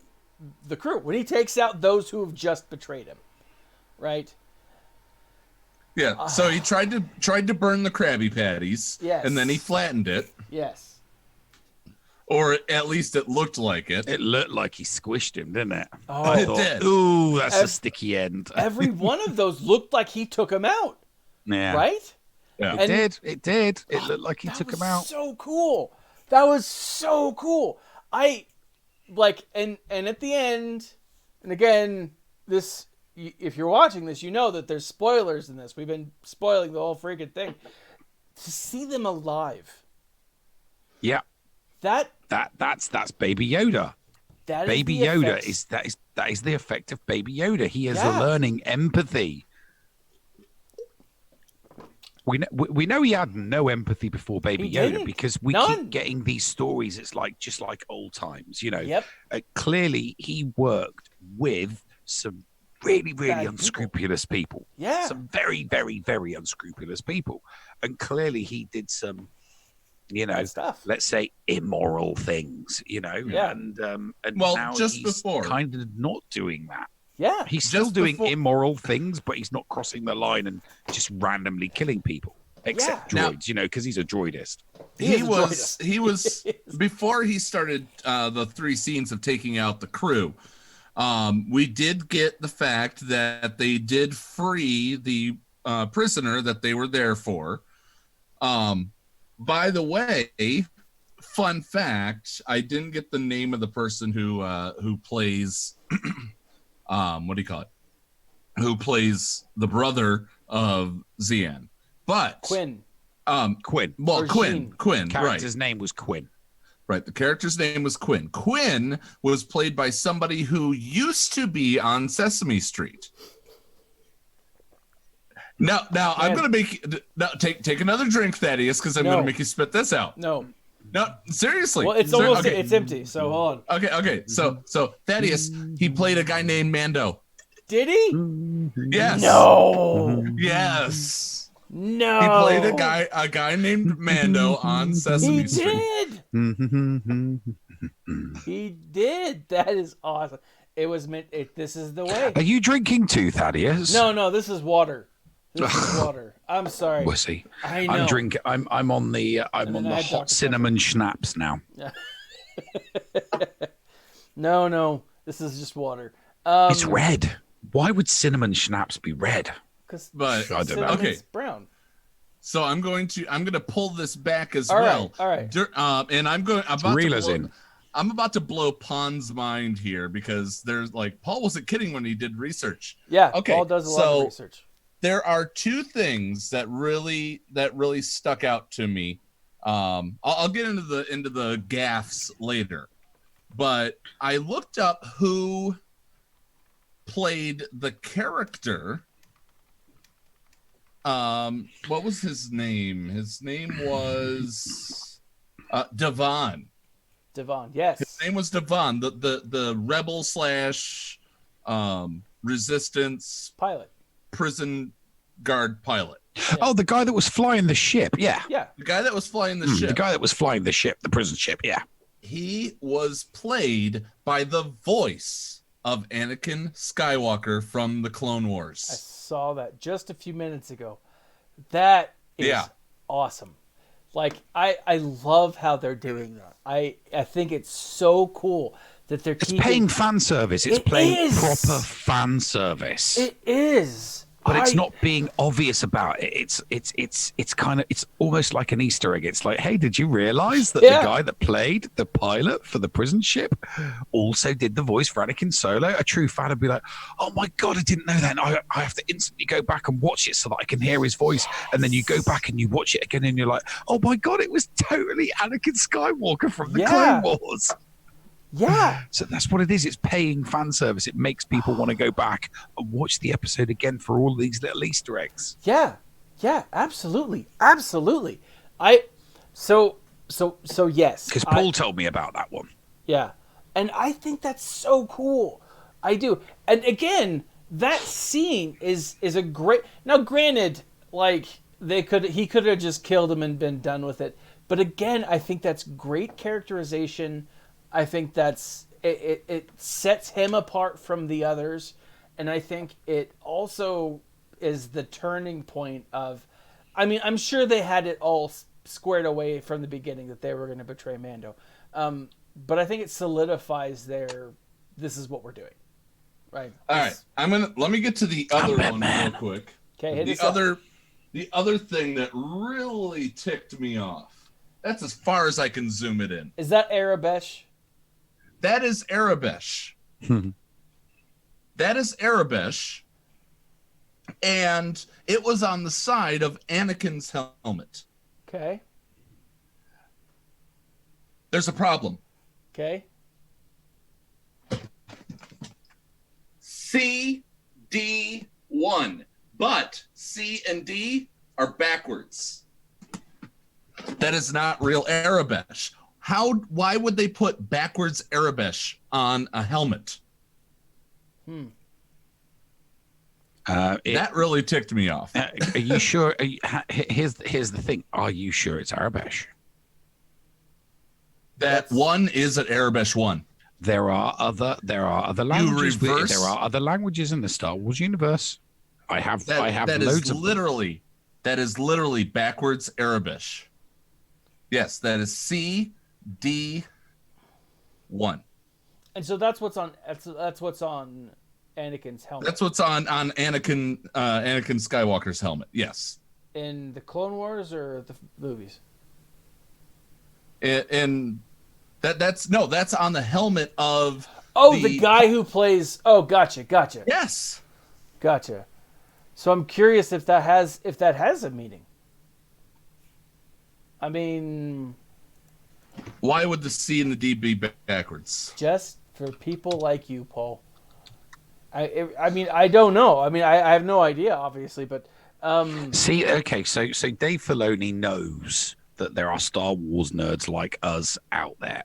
crew, when he takes out those who have just betrayed him, right? Yeah. So he tried to burn the Krabby Patties. Yes. And then he flattened it. Yes. Or at least it looked like it. It looked like he squished him, didn't it? Oh, it did. Ooh, that's a sticky end. Every one of those looked like he took him out. Yeah. Right? Yeah. It did. It looked like he took him out. So cool. That was so cool. And at the end, and again, this, if you're watching this, you know that there's spoilers in this. We've been spoiling the whole freaking thing. To see them alive. Yeah. That's Baby Yoda. Baby Yoda is the effect of Baby Yoda. He is learning empathy. We know he had no empathy before Baby Yoda because we keep getting these stories. It's just like old times, you know. Yep. Clearly, he worked with some really unscrupulous people. Yeah. Some very, very, very unscrupulous people, and clearly he did some, stuff. Let's say immoral things, Yeah. And well, now just he's before kind of not doing that. Yeah. He's still doing immoral things, but he's not crossing the line and just randomly killing people, except droids, because he's a droidist. He was before he started the 3 scenes of taking out the crew. We did get the fact that they did free the prisoner that they were there for. By the way, fun fact, I didn't get the name of the person who plays what do you call it? Who plays the brother of Xian. But Quinn. Quinn. Well, Quinn, character's name was Quinn. Right, the character's name was Quinn. Quinn was played by somebody who used to be on Sesame Street. Now I'm going to make take another drink, Thaddeus, because I'm going to make you spit this out. No, seriously. Well, it's almost it's empty. So hold on. Okay. So Thaddeus, he played a guy named Mando. Did he? Yes. No. Yes. No. He played a guy named Mando on Sesame Street. He did. That is awesome. It was meant. This is the way. Are you drinking too, Thaddeus? No. This is water. This is water. I'm sorry. Wussy. I know. I'm on the hot cinnamon schnapps now. No. This is just water. It's red. Why would cinnamon schnapps be red? Because I don't know. Okay. brown. So I'm gonna pull this back as All well. right. And I'm about to blow Pon's mind here because there's like Paul wasn't kidding when he did research. Yeah. Okay. Paul does a lot of research. There are two things that really stuck out to me. I'll get into the gaffes later, but I looked up who played the character. What was his name? His name was Devon. Devon, yes. His name was Devon, the rebel / resistance pilot. Prison guard pilot. Yeah. Oh, the guy that was flying the ship. Yeah. The guy that was flying the ship. The guy that was flying the ship, the prison ship. Yeah. He was played by the voice of Anakin Skywalker from the Clone Wars. I saw that just a few minutes ago. That is awesome. Like, I love how they're doing that. I think it's so cool that they're paying fan service. It's playing proper fan service. It is. But it's not being obvious about it. It's almost like an Easter egg. It's like, hey, did you realize that the guy that played the pilot for the prison ship also did the voice for Anakin Solo? A true fan would be like, oh my God, I didn't know that. And I have to instantly go back and watch it so that I can hear his voice. And then you go back and you watch it again and you're like, oh my God, it was totally Anakin Skywalker from the Clone Wars. Yeah. So that's what it is. It's paying fan service. It makes people want to go back and watch the episode again for all these little Easter eggs. Yeah. Yeah, absolutely. Absolutely. So yes. Because Paul told me about that one. Yeah. And I think that's so cool. I do. And again, that scene is a great. Now granted, like he could have just killed him and been done with it. But again, I think that's great characterization. I think that's it sets him apart from the others, and I think it also is the turning point of. I mean, I'm sure they had it all squared away from the beginning that they were going to betray Mando, but I think it solidifies this is what we're doing, right? All right, let me get to the other one real quick. Okay, the other thing that really ticked me off. That's as far as I can zoom it in. Is that Arabesh? That is Arabesh. That is Arabesh. And it was on the side of Anakin's helmet. Okay. There's a problem. Okay. C, D, 1. But C and D are backwards. That is not real Arabesh. Why would they put backwards Arabesh on a helmet? That really ticked me off. Are you sure? Here's the thing. Are you sure it's Arabesh? That one is an Arabesh 1. There are other languages. There are other languages in the Star Wars universe. I have loads of them. That is literally backwards Arabish. Yes, that is C D 1. And so that's what's on Anakin's helmet. That's what's on Anakin Skywalker's helmet. Yes. In the Clone Wars or the movies? And that's on the helmet of the guy who plays. Oh, gotcha. Yes. Gotcha. So I'm curious if that has a meaning. I mean, why would the C and the D be backwards? Just for people like you, Paul. I mean, I don't know. I mean, I have no idea, obviously, but see, okay, so Dave Filoni knows that there are Star Wars nerds like us out there.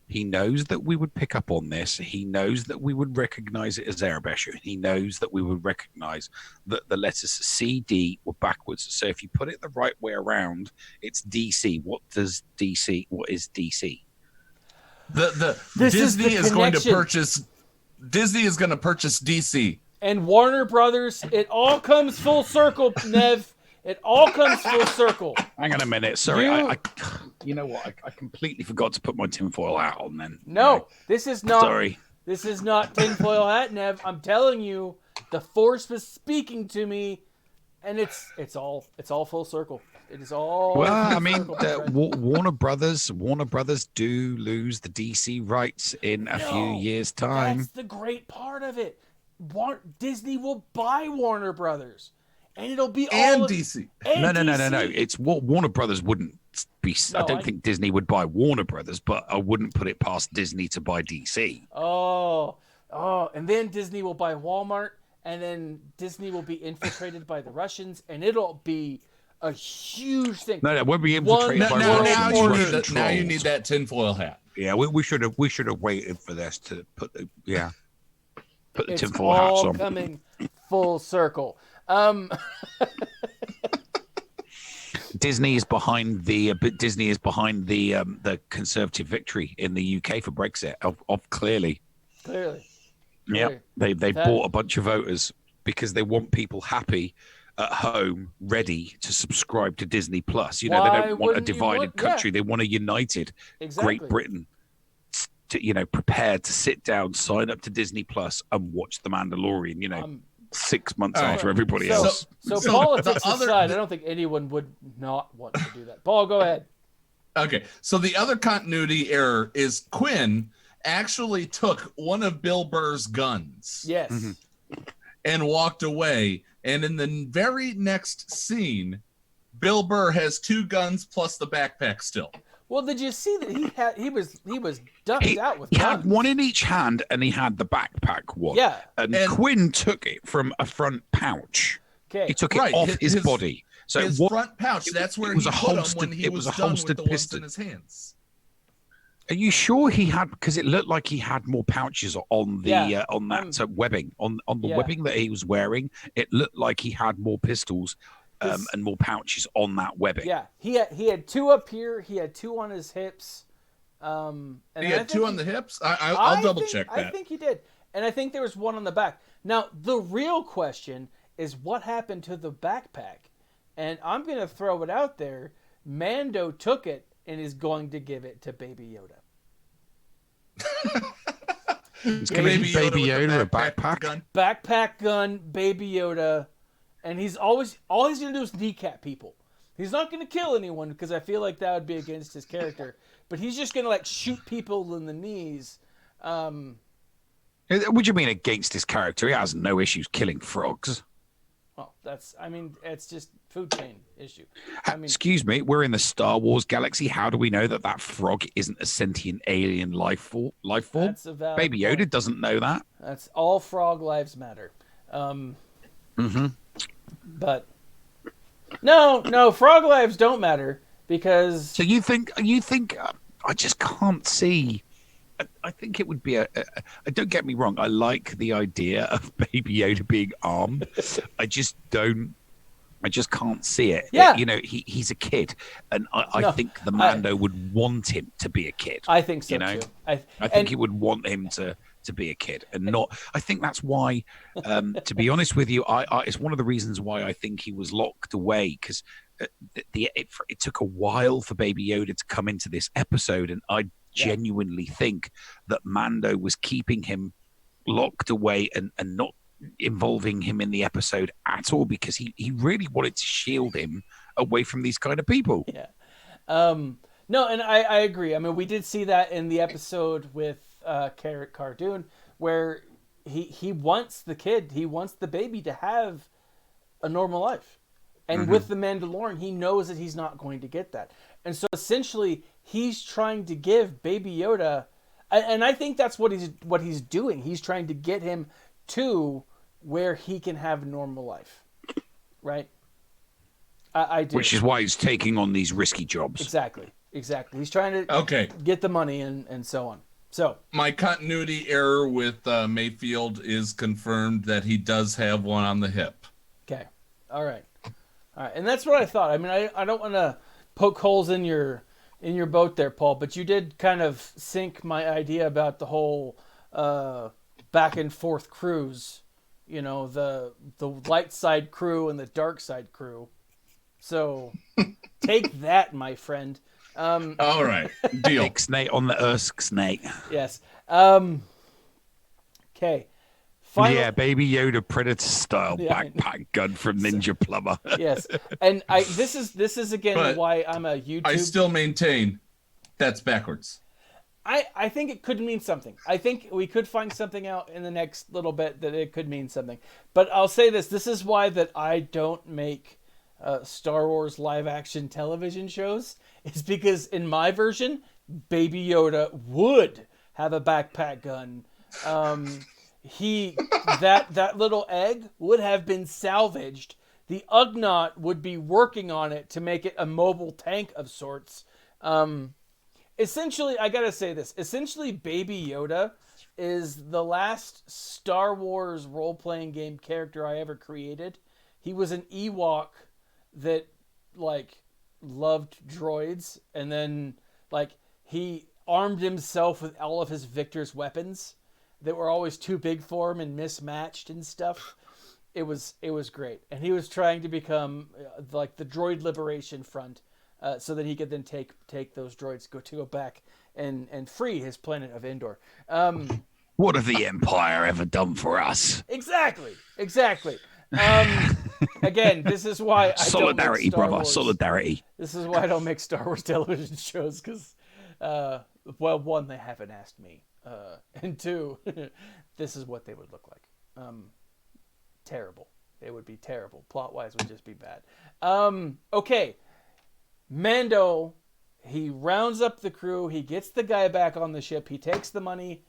He knows that we would pick up on this. He knows that we would recognize it as Arabesh. He knows that we would recognize that the letters C, D were backwards. So if you put it the right way around, it's DC. What is DC? Disney is going to purchase DC. And Warner Brothers, it all comes full circle, Nev. It all comes full circle. Hang on a minute. Sorry, you know what? I completely forgot to put my tinfoil hat on then. No, this is not. Sorry. This is not tinfoil hat, Nev. I'm telling you, the Force was speaking to me, and it's all full circle. It is all. Well, I mean, Warner Brothers do lose the DC rights in a few years' time. That's the great part of it. Disney will buy Warner Brothers, and it'll be and all DC. No. It's what Warner Brothers wouldn't be. I don't think Disney would buy Warner Brothers, but I wouldn't put it past Disney to buy DC. Oh, and then Disney will buy Walmart, and then Disney will be infiltrated by the Russians, and it'll be a huge thing. No, it won't be infiltrated by Russians. Now you need that tinfoil hat. Yeah, we should have waited for this to put the tinfoil hats on. It's all coming full circle. Disney is behind the Conservative victory in the UK for Brexit. Of clearly. Yeah, they bought a bunch of voters because they want people happy at home, ready to subscribe to Disney Plus. You know, they don't want a divided country. They want a united Great Britain. Prepared to sit down, sign up to Disney Plus, and watch The Mandalorian. 6 months after everybody else. So politics aside, I don't think anyone would not want to do that. Paul, go ahead. Okay, so the other continuity error is Quinn actually took one of Bill Burr's guns. Yes. And walked away. And in the very next scene, Bill Burr has 2 guns plus the backpack still. Well, did you see that he was ducked out with guns? He had one in each hand, and he had the backpack one. Yeah. And Quinn took it from a front pouch. Okay. He took it off his body. So his front pouch, that's where he put him when he was done with the ones in his hands. Are you sure he had? Because it looked like he had more pouches on the on that webbing on the webbing that he was wearing. It looked like he had more pistols and more pouches on that webbing. Yeah, he had 2 up here. He had 2 on his hips. And he had 2 on the hips. I'll double check that. I think he did, and I think there was 1 on the back. Now the real question is what happened to the backpack, and I'm gonna throw it out there. Mando took it and is going to give it to Baby Yoda. It's going to be Baby Yoda a backpack gun. Backpack gun, Baby Yoda, and all he's going to do is kneecap people. He's not going to kill anyone because I feel like that would be against his character. But he's just going to shoot people in the knees. What do you mean against his character? He has no issues killing frogs. Well, it's just food chain issue. Excuse me, we're in the Star Wars galaxy. How do we know that frog isn't a sentient alien life form? That's a valid Baby Yoda point. doesn't know that. That's all frog lives matter. But no, frog lives don't matter because. So you think? I just can't see. I think it would be don't get me wrong. I like the idea of Baby Yoda being armed. I just can't see it. Yeah. He's a kid, and I think the Mando would want him to be a kid. I think so too. I think he would want him to be a kid and not. I think that's why. To be honest with you, it's one of the reasons why I think he was locked away because it took a while for Baby Yoda to come into this episode, and I genuinely think that Mando was keeping him locked away and not involving him in the episode at all because he really wanted to shield him away from these kind of people. Yeah. No, and I agree. I mean, we did see that in the episode with Carrot Cardoon where he wants the baby to have a normal life. And with the Mandalorian, he knows that he's not going to get that. And so essentially, he's trying to give Baby Yoda, and I think that's what he's doing. He's trying to get him to where he can have a normal life, right? I do. Which is why he's taking on these risky jobs. Exactly. He's trying to get the money and so on. So my continuity error with Mayfield is confirmed that he does have one on the hip. Okay. All right. And that's what I thought. I mean, I don't want to poke holes in your boat there, Paul, but you did kind of sink my idea about the whole back and forth cruise, you know, the light side crew and the dark side crew. So take that, my friend. All right, deal. Big snake on the Ursk snake. Yes. Okay. Yeah, Baby Yoda Predator style backpack gun from Ninja Plumber. Yes, and this is again But why I'm a YouTube. I still maintain that's backwards. I think it could mean something. I think we could find something out in the next little bit that it could mean something. But I'll say this: this is why that I don't make Star Wars live action television shows. Is because in my version, Baby Yoda would have a backpack gun. That little egg would have been salvaged. The Ugnaught would be working on it to make it a mobile tank of sorts. Essentially, I gotta say this. Essentially, Baby Yoda is the last Star Wars role-playing game character I ever created. He was an Ewok that, like, loved droids, and then, like, he armed himself with all of his Victor's weapons that were always too big for him and mismatched and stuff. It was great. And he was trying to become like the droid liberation front so that he could then take those droids, go back and free his planet of Endor. What have the Empire ever done for us? Exactly. Again, this is why I Solidarity, don't make Star brother. Wars. Solidarity. This is why I don't make Star Wars television shows because, well, one, they haven't asked me. And two, this is what they would look like. Terrible. They would be terrible. Plot-wise, would just be bad. Okay. Mando, he rounds up the crew. He gets the guy back on the ship. He takes the money.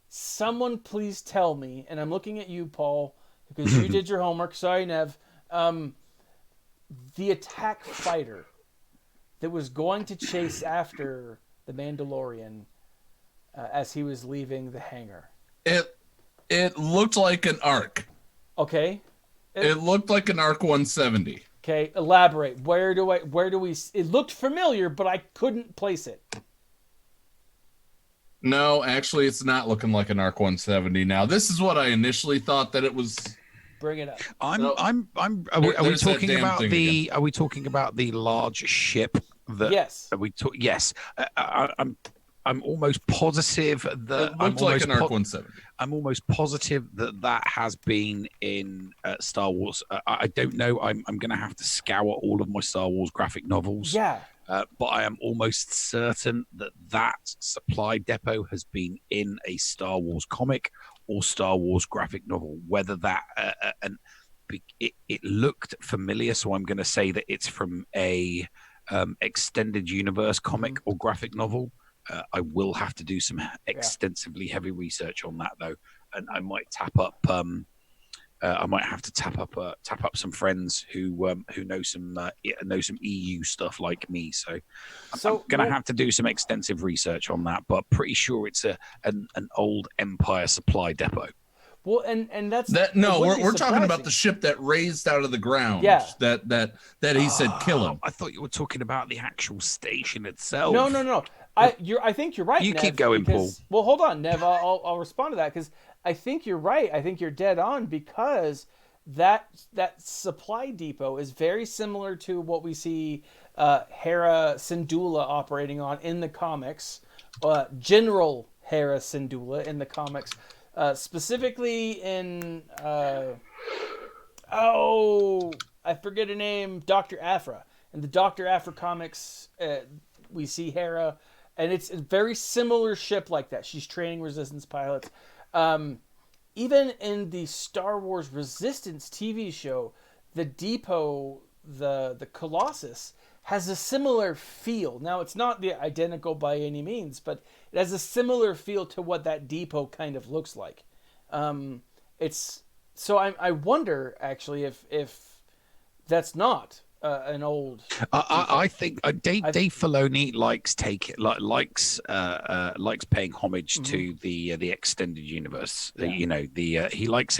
Someone please tell me, and I'm looking at you, Paul, because you did your homework. Sorry, Nev. The attack fighter that was going to chase after the Mandalorian as he was leaving the hangar. It looked like an Arc. Okay. It looked like an Arc 170. Okay, elaborate. Where do we? It looked familiar, but I couldn't place it. No, actually, it's not looking like an Arc 170 now. This is what I initially thought that it was. Bring it up. Are we talking about the? Are we talking about the large ship? That, yes. Yes. I'm almost positive that it looks like an Arc 170. I'm almost positive that has been in Star Wars. I don't know. I'm going to have to scour all of my Star Wars graphic novels. Yeah. But I am almost certain that supply depot has been in a Star Wars comic or Star Wars graphic novel. Whether that it looked familiar, so I'm going to say that it's from a extended universe comic or graphic novel. I will have to do some extensively heavy research on that though, and I might tap up. I might have to tap up some friends who know some EU stuff like me. So I'm going to have to do some extensive research on that. But pretty sure it's an old Empire supply depot. Well, and that's no. We're talking about the ship that raised out of the ground. Yeah. That he said kill him. I thought you were talking about the actual station itself. No. I think you're right. You Nev, keep going, Paul. Well, hold on, Nev. I'll respond to that because I think you're right. I think you're dead on because that supply depot is very similar to what we see Hera Syndulla operating on in the comics. General Hera Syndulla in the comics, specifically in I forget her name, Dr. Aphra. In the Dr. Aphra comics, we see Hera. And it's a very similar ship like that. She's training Resistance pilots. Even in the Star Wars Resistance TV show, the depot, the Colossus, has a similar feel. Now, it's not the identical by any means, but it has a similar feel to what that depot kind of looks like. I wonder, actually, if that's not an old. I think Dave Filoni likes paying homage to the extended universe. Yeah. He likes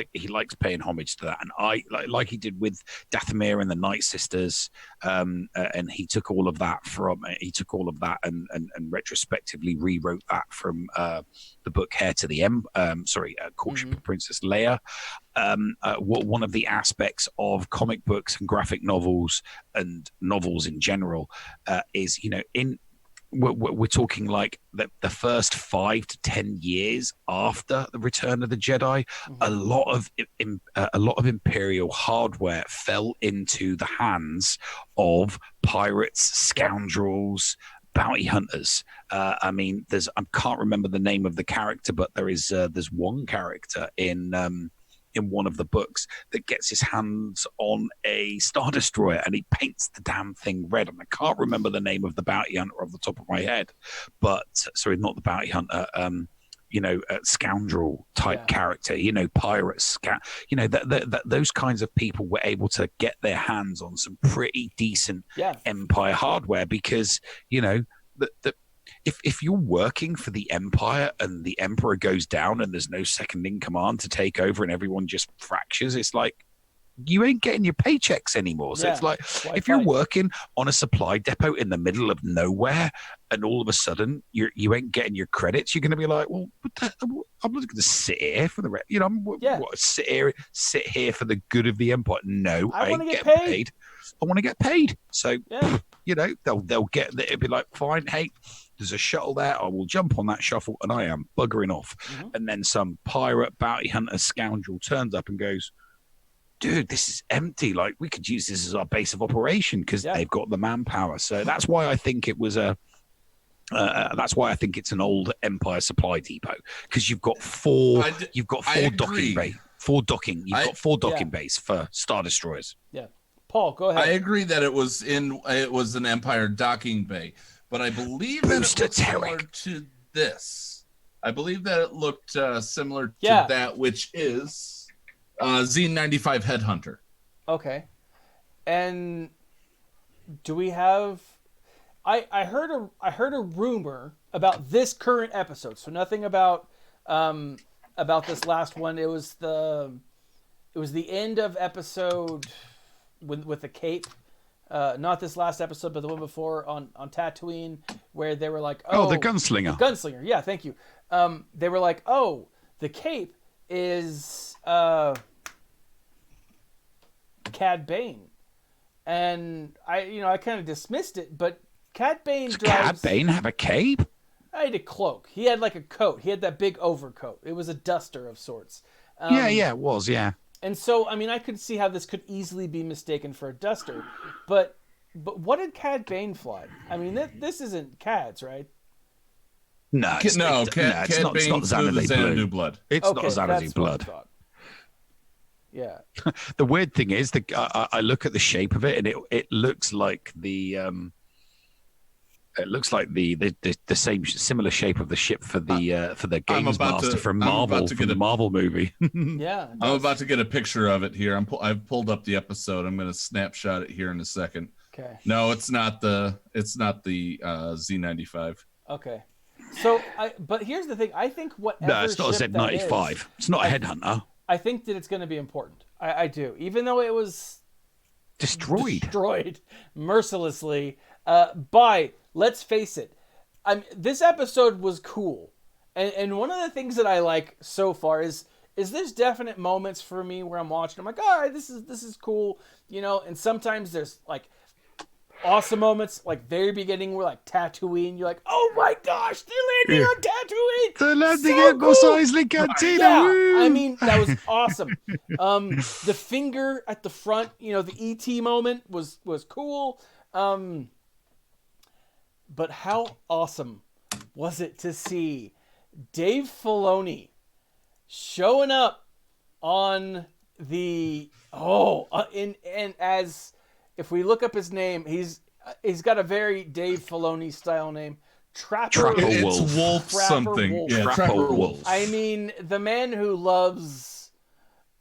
paying homage to that, and I like he did with Dathomir and the Night Sisters, and he took all of that and retrospectively rewrote that from the book Heir to the Courtship of Princess Leia. one of the aspects of comic books and graphic novels and novels in general is, we're talking like the first 5 to 10 years after the Return of the Jedi, a lot of Imperial hardware fell into the hands of pirates, scoundrels, bounty hunters. I can't remember the name of the character, but there's one character in one of the books that gets his hands on a Star Destroyer and he paints the damn thing red. And I can't remember the name of the bounty hunter off the top of my head, but sorry, not the bounty hunter. A scoundrel type character, pirates, those kinds of people were able to get their hands on some pretty decent Empire hardware because, if you're working for the Empire and the Emperor goes down and there's no second in command to take over and everyone just fractures, it's like you ain't getting your paychecks anymore. So it's like if you're working on a supply depot in the middle of nowhere and all of a sudden you ain't getting your credits, you're going to be like, well, I'm not going to sit here for the rest. Sit here for the good of the Empire. No, I ain't getting paid. I want to get paid. So they'll it'll be like, fine, hey, there's a shuttle there. I will jump on that shuttle and I am buggering off. And then some pirate, bounty hunter, scoundrel turns up and goes, dude, this is empty. Like, we could use this as our base of operation because they've got the manpower. So that's why I think it was that's why I think it's an old Empire supply depot because you've got four docking bays for Star Destroyers. Yeah, Paul, go ahead. I agree that it was an Empire docking bay. But I believe that it looked similar to this. I believe that it looked similar to that, which is Z95 Headhunter. Okay. And do we have? I heard a rumor about this current episode, so nothing about this last one. It was the end of episode with the cape. Not this last episode, but the one before on Tatooine, where they were like, "Oh, the gunslinger." Gunslinger, yeah, thank you. They were like, "Oh, the cape is Cad Bane," and I kind of dismissed it, but Cad Bane Does Cad Bane have a cape? I had a cloak. He had like a coat. He had that big overcoat. It was a duster of sorts. It was, yeah. And so, I could see how this could easily be mistaken for a duster, but what did Cad Bane fly? This isn't Cad's, right? No, Cad Bane flew the Xanadu blood. It's not Xanadu blood. Yeah. The weird thing is that I look at the shape of it, and it looks like the same similar shape of the ship for the Games Master from Marvel, from the Marvel movie. Yeah, I'm about to get a picture of it here. I've pulled up the episode. I'm going to snapshot it here in a second. Okay. No, it's not the Z95. Okay. So, but here's the thing. I think whatever. No, it's not a Z95. It's not a headhunter. I think that it's going to be important. I do, even though it was destroyed mercilessly by. Let's face it, this episode was cool, and one of the things that I like so far is there's definite moments for me where I'm watching. I'm like, all right, this is cool, And sometimes there's like awesome moments, like very beginning where like Tatooine, you're like, oh my gosh, they're landing on Tatooine. They're landing at Mos Eisley Cantina. Yeah, that was awesome. The finger at the front, the ET moment was cool. But how awesome was it to see Dave Filoni showing up on the and as if we look up his name, he's got a very Dave Filoni style name. Trapper Wolf. It's Wolf something. Wolf. Yeah, Trapper Wolf. The man who loves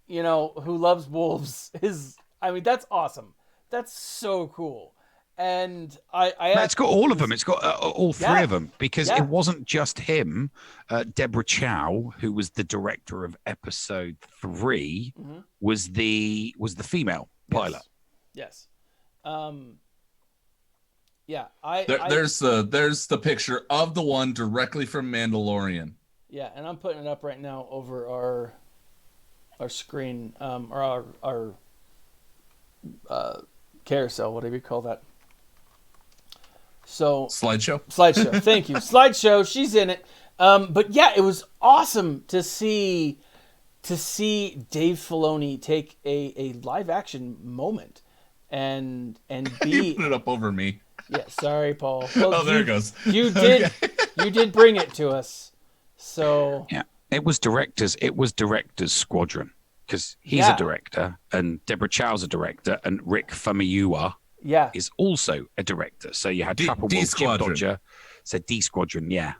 wolves is. That's awesome. That's so cool. And it's got all of them. It's got all three of them because it wasn't just him. Deborah Chow, who was the director of episode 3, was the female pilot. Yes. There's the picture of the one directly from Mandalorian. Yeah, and I'm putting it up right now over our screen, or our carousel, whatever you call that. So slideshow. Thank you. Slideshow. She's in it. But yeah, it was awesome to see Dave Filoni take a live action moment and be. You put it up over me. Yeah, sorry, Paul. Well, there it goes. You did bring it to us. So yeah, it was directors squadron, because he's a director and Deborah Chow's a director and Rick Famuyiwa is also a director. So you had Trapper Wolf, Jim Dodger, said D Squadron, yeah,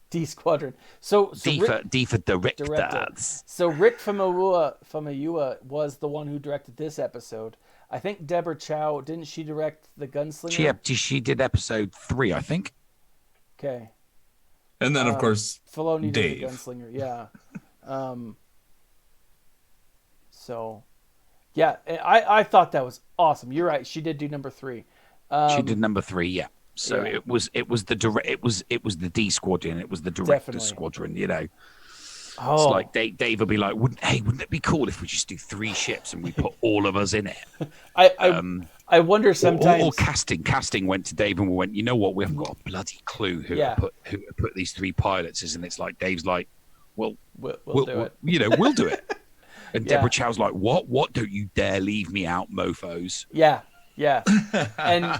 D Squadron. So D for directors. So Rick Famuyiwa was the one who directed this episode. I think Deborah Chow, didn't she direct The Gunslinger? She did episode 3, I think. Okay. And then, of course, Filoni Dave. did The Gunslinger, yeah. So, yeah, I thought that was awesome. You're right. She did do number 3. She did number 3, yeah. So it was the D Squadron. It was the director's squadron. You know. Oh. It's like Dave would be like, wouldn't it be cool if we just do 3 ships and we put all of us in it? I wonder sometimes. Or casting went to Dave and we went, you know what? We haven't got a bloody clue who to put these 3 pilots is, and it's like Dave's like, well, we'll do it. You know, we'll do it. And Deborah Chow's like, what? What? Don't you dare leave me out, mofos. Yeah. And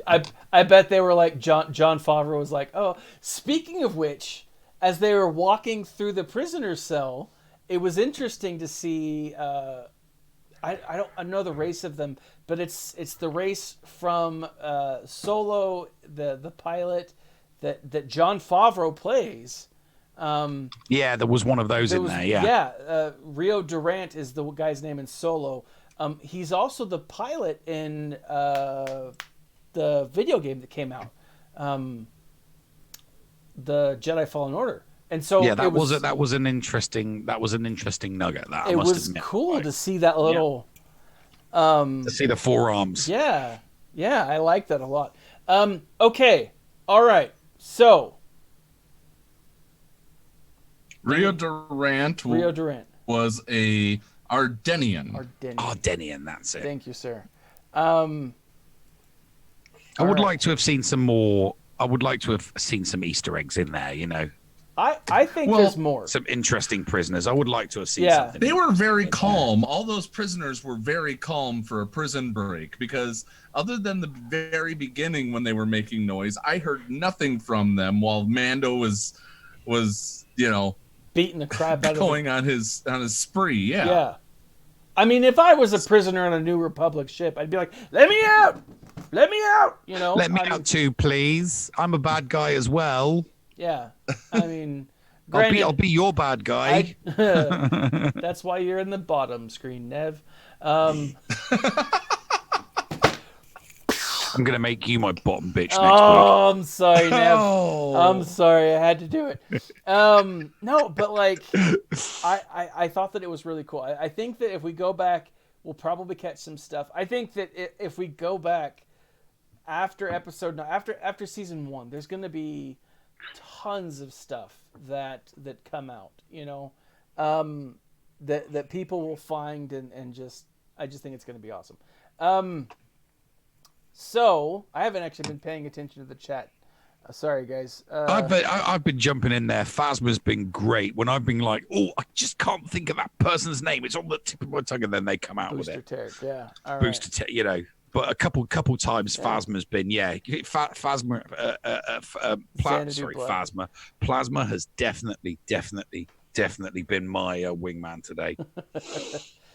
I bet they were like, John Favreau was like, oh, speaking of which, as they were walking through the prisoner cell, it was interesting to see. I don't know the race of them, but it's the race from Solo, the pilot that John Favreau plays. There was one of those in there. Yeah. Rio Durant is the guy's name in Solo. He's also the pilot in the video game that came out, the Jedi Fallen Order. And so that was an interesting nugget. That it was cool to see that little to see the forearms. Yeah, I like that a lot. Okay, all right. So Rio Durant was a Ardenian. Ardenian, that's it. Thank you, sir. I would like to have seen some more. I would like to have seen some Easter eggs in there, you know. I think there's more. Some interesting prisoners. I would like to have seen something. They were very calm. All those prisoners were very calm for a prison break, because other than the very beginning when they were making noise, I heard nothing from them while Mando was beating the crap out of going on his spree. Yeah. I mean, if I was a prisoner on a New Republic ship, I'd be like, let me out, you know. Let me out too, please. I'm a bad guy as well. Yeah, I mean, I'll be your bad guy. That's why you're in the bottom screen, Nev. I'm gonna make you my bottom bitch next week. Oh, I'm sorry, Nev. I'm sorry, I had to do it. No, but like, I thought that it was really cool. I think that if we go back, we'll probably catch some stuff. I think that if we go back after season 1, there's gonna be tons of stuff that come out, you know, that people will find and just, I just think it's going to be awesome. So I haven't actually been paying attention to the chat. Sorry, guys. I've been jumping in there. Phasma's been great. When I've been like, oh, I just can't think of that person's name. It's on the tip of my tongue, and then they come out Booster with it. Tarek, yeah. All Booster Tarek, you know. But a couple times, Phasma's been Phasma. Plasma has definitely been my wingman today.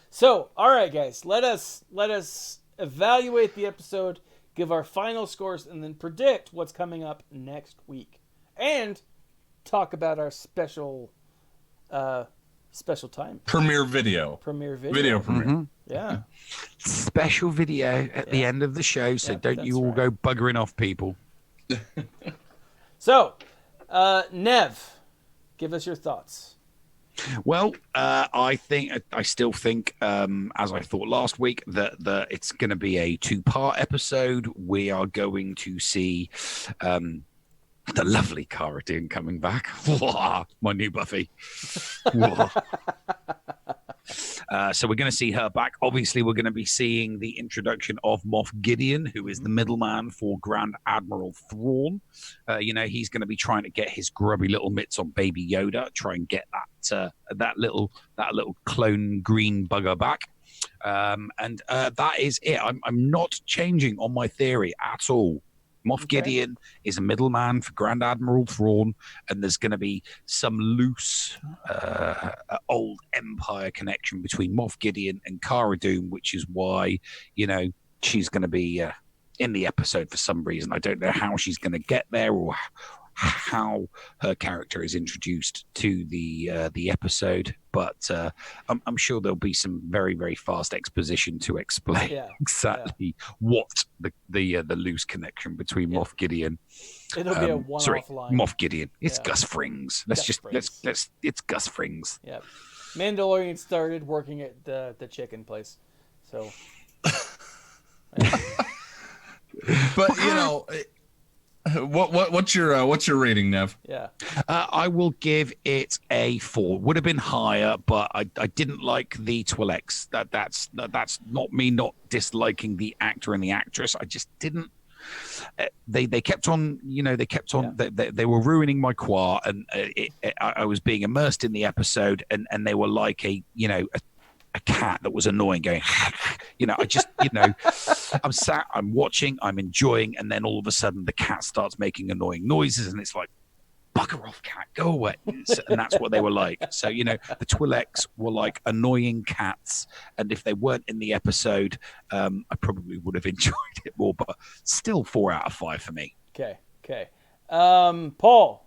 So, all right, guys, let us evaluate the episode, give our final scores, and then predict what's coming up next week, and talk about our special time premiere video. Mm-hmm. Yeah. Special video at the end of the show, so don't you all go buggering off, people. So, Nev, give us your thoughts. Well, I still think, as I thought last week, that it's going to be a 2-part episode. We are going to see the lovely Cara Dune coming back. My new Buffy. So we're going to see her back. Obviously, we're going to be seeing the introduction of Moff Gideon, who is the middleman for Grand Admiral Thrawn. He's going to be trying to get his grubby little mitts on Baby Yoda, try and get that little clone green bugger back. And that is it. I'm not changing on my theory at all. Moff Gideon is a middleman for Grand Admiral Thrawn, and there's going to be some loose old Empire connection between Moff Gideon and Cara Dune, which is why, she's going to be in the episode for some reason. I don't know how she's going to get there or how her character is introduced to the episode, but I'm sure there'll be some very, very fast exposition to explain exactly what the loose connection between Moff Gideon. It'll be a one-off line. Moff Gideon. It's Gus Frings. It's Gus Frings. Yeah, Mandalorian started working at the chicken place, so. But what's your rating, Nev? Yeah, I will give it a 4. Would have been higher, but I didn't like the Twi'leks. That's not me not disliking the actor and the actress. I just didn't. They kept on, they were ruining my qua, and I was being immersed in the episode, and they were like a cat that was annoying, going, I just, I'm sat, I'm watching, I'm enjoying, and then all of a sudden the cat starts making annoying noises, and it's like, bugger off, cat, go away. And that's what they were like. So, the Twi'leks were like annoying cats, and if they weren't in the episode, I probably would have enjoyed it more, but still 4 out of 5 for me. Okay. Paul.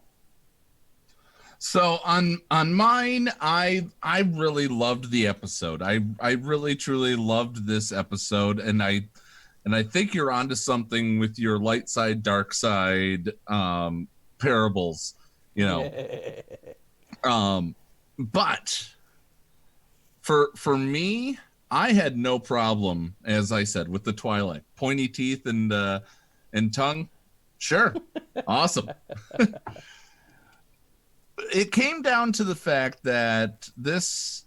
So on mine, I really loved the episode. I really truly loved this episode, and I think you're onto something with your light side, dark side parables, But for me, I had no problem, as I said, with the Twilight. Pointy teeth and tongue, sure, awesome. It came down to the fact that this,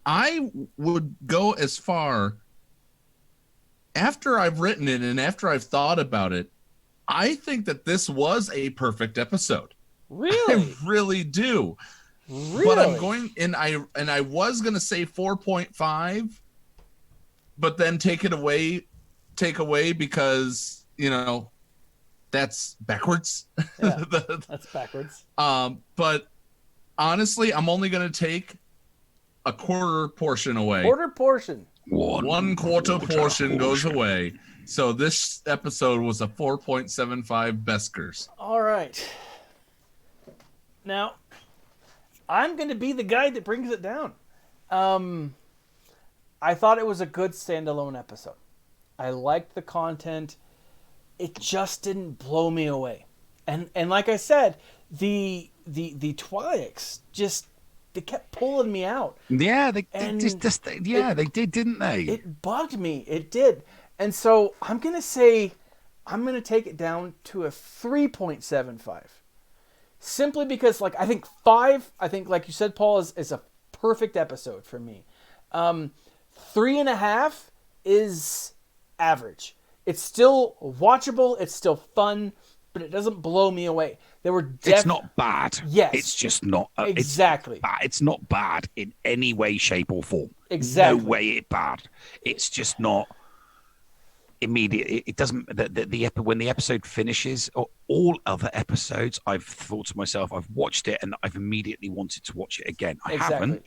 I would go as far, after I've written it and after I've thought about it, I think that this was a perfect episode. Really? I really do. Really? But I'm going, and I was going to say 4.5, but then take away because, that's backwards. Yeah, that's backwards. But honestly, I'm only going to take a quarter portion away. Quarter portion. One quarter portion goes away. So this episode was a 4.75 Beskers. All right. Now, I'm going to be the guy that brings it down. I thought it was a good standalone episode. I liked the content. It just didn't blow me away. And like I said, the Twi'leks just, they kept pulling me out. Yeah, they did, didn't they? It bugged me. It did. And so I'm going to take it down to a 3.75. Simply because, I think 5, like you said, Paul, is a perfect episode for me. 3.5 is average. It's still watchable. It's still fun, but it doesn't blow me away. It's not bad. Yes. It's just not. Exactly. It's not bad in any way, shape, or form. Exactly. No way it's bad. It's just not immediate. It doesn't. When the episode finishes, or all other episodes, I've thought to myself, I've watched it and I've immediately wanted to watch it again. I haven't.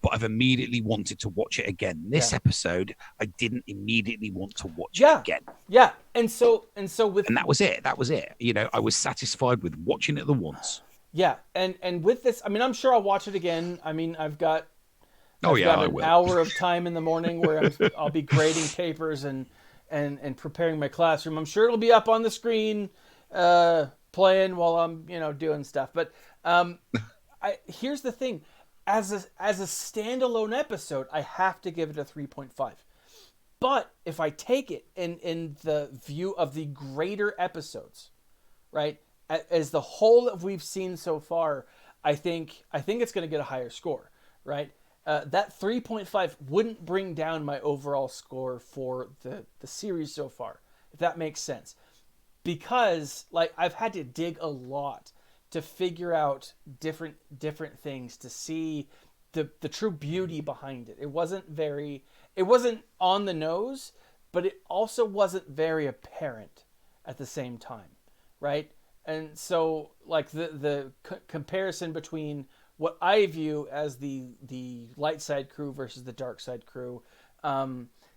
But I've immediately wanted to watch it again. This episode, I didn't immediately want to watch it again. Yeah, and so with, and that was it. I was satisfied with watching it the once. Yeah, and with this, I'm sure I'll watch it again. I've got an hour of time in the morning where I'll be grading papers and preparing my classroom. I'm sure it'll be up on the screen, playing while I'm doing stuff. But here's the thing. As a standalone episode, I have to give it a 3.5. But if I take it in the view of the greater episodes, right, as the whole that we've seen so far, I think it's going to get a higher score, right? that 3.5 wouldn't bring down my overall score for the series so far, if that makes sense. Because like I've had to dig a lot to figure out different things to see the true beauty behind it. It wasn't on the nose, but it also wasn't very apparent at the same time, right? And so like the comparison between what I view as the light side crew versus the dark side crew,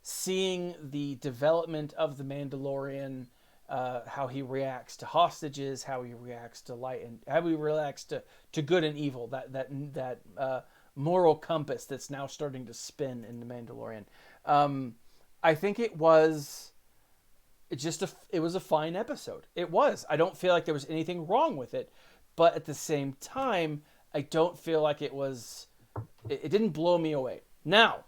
seeing the development of the Mandalorian, how he reacts to hostages, how he reacts to light, and how he reacts to good and evil, that moral compass that's now starting to spin in the Mandalorian. I think it was a fine episode. It was. I don't feel like there was anything wrong with it, but at the same time, I don't feel like it didn't blow me away. Now,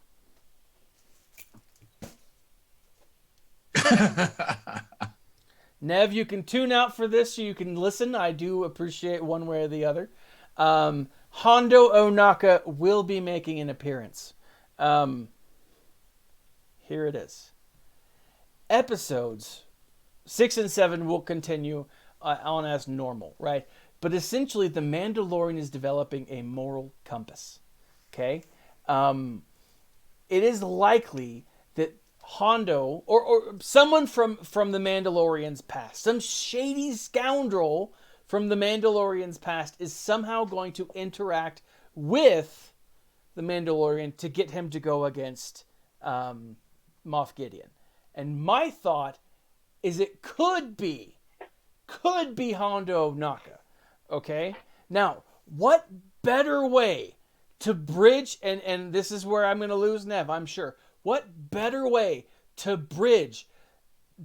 Nev, you can tune out for this so you can listen. I do appreciate one way or the other. Hondo Ohnaka will be making an appearance. Here it is. Episodes 6 and 7 will continue on as normal, right? But essentially, the Mandalorian is developing a moral compass. Okay? It is likely that Hondo, or someone from the Mandalorian's past, some shady scoundrel from the Mandalorian's past, is somehow going to interact with the Mandalorian to get him to go against Moff Gideon. And my thought is it could be Hondo Ohnaka. Okay? Now, what better way to bridge, and this is where I'm going to lose Nev, I'm sure. What better way to bridge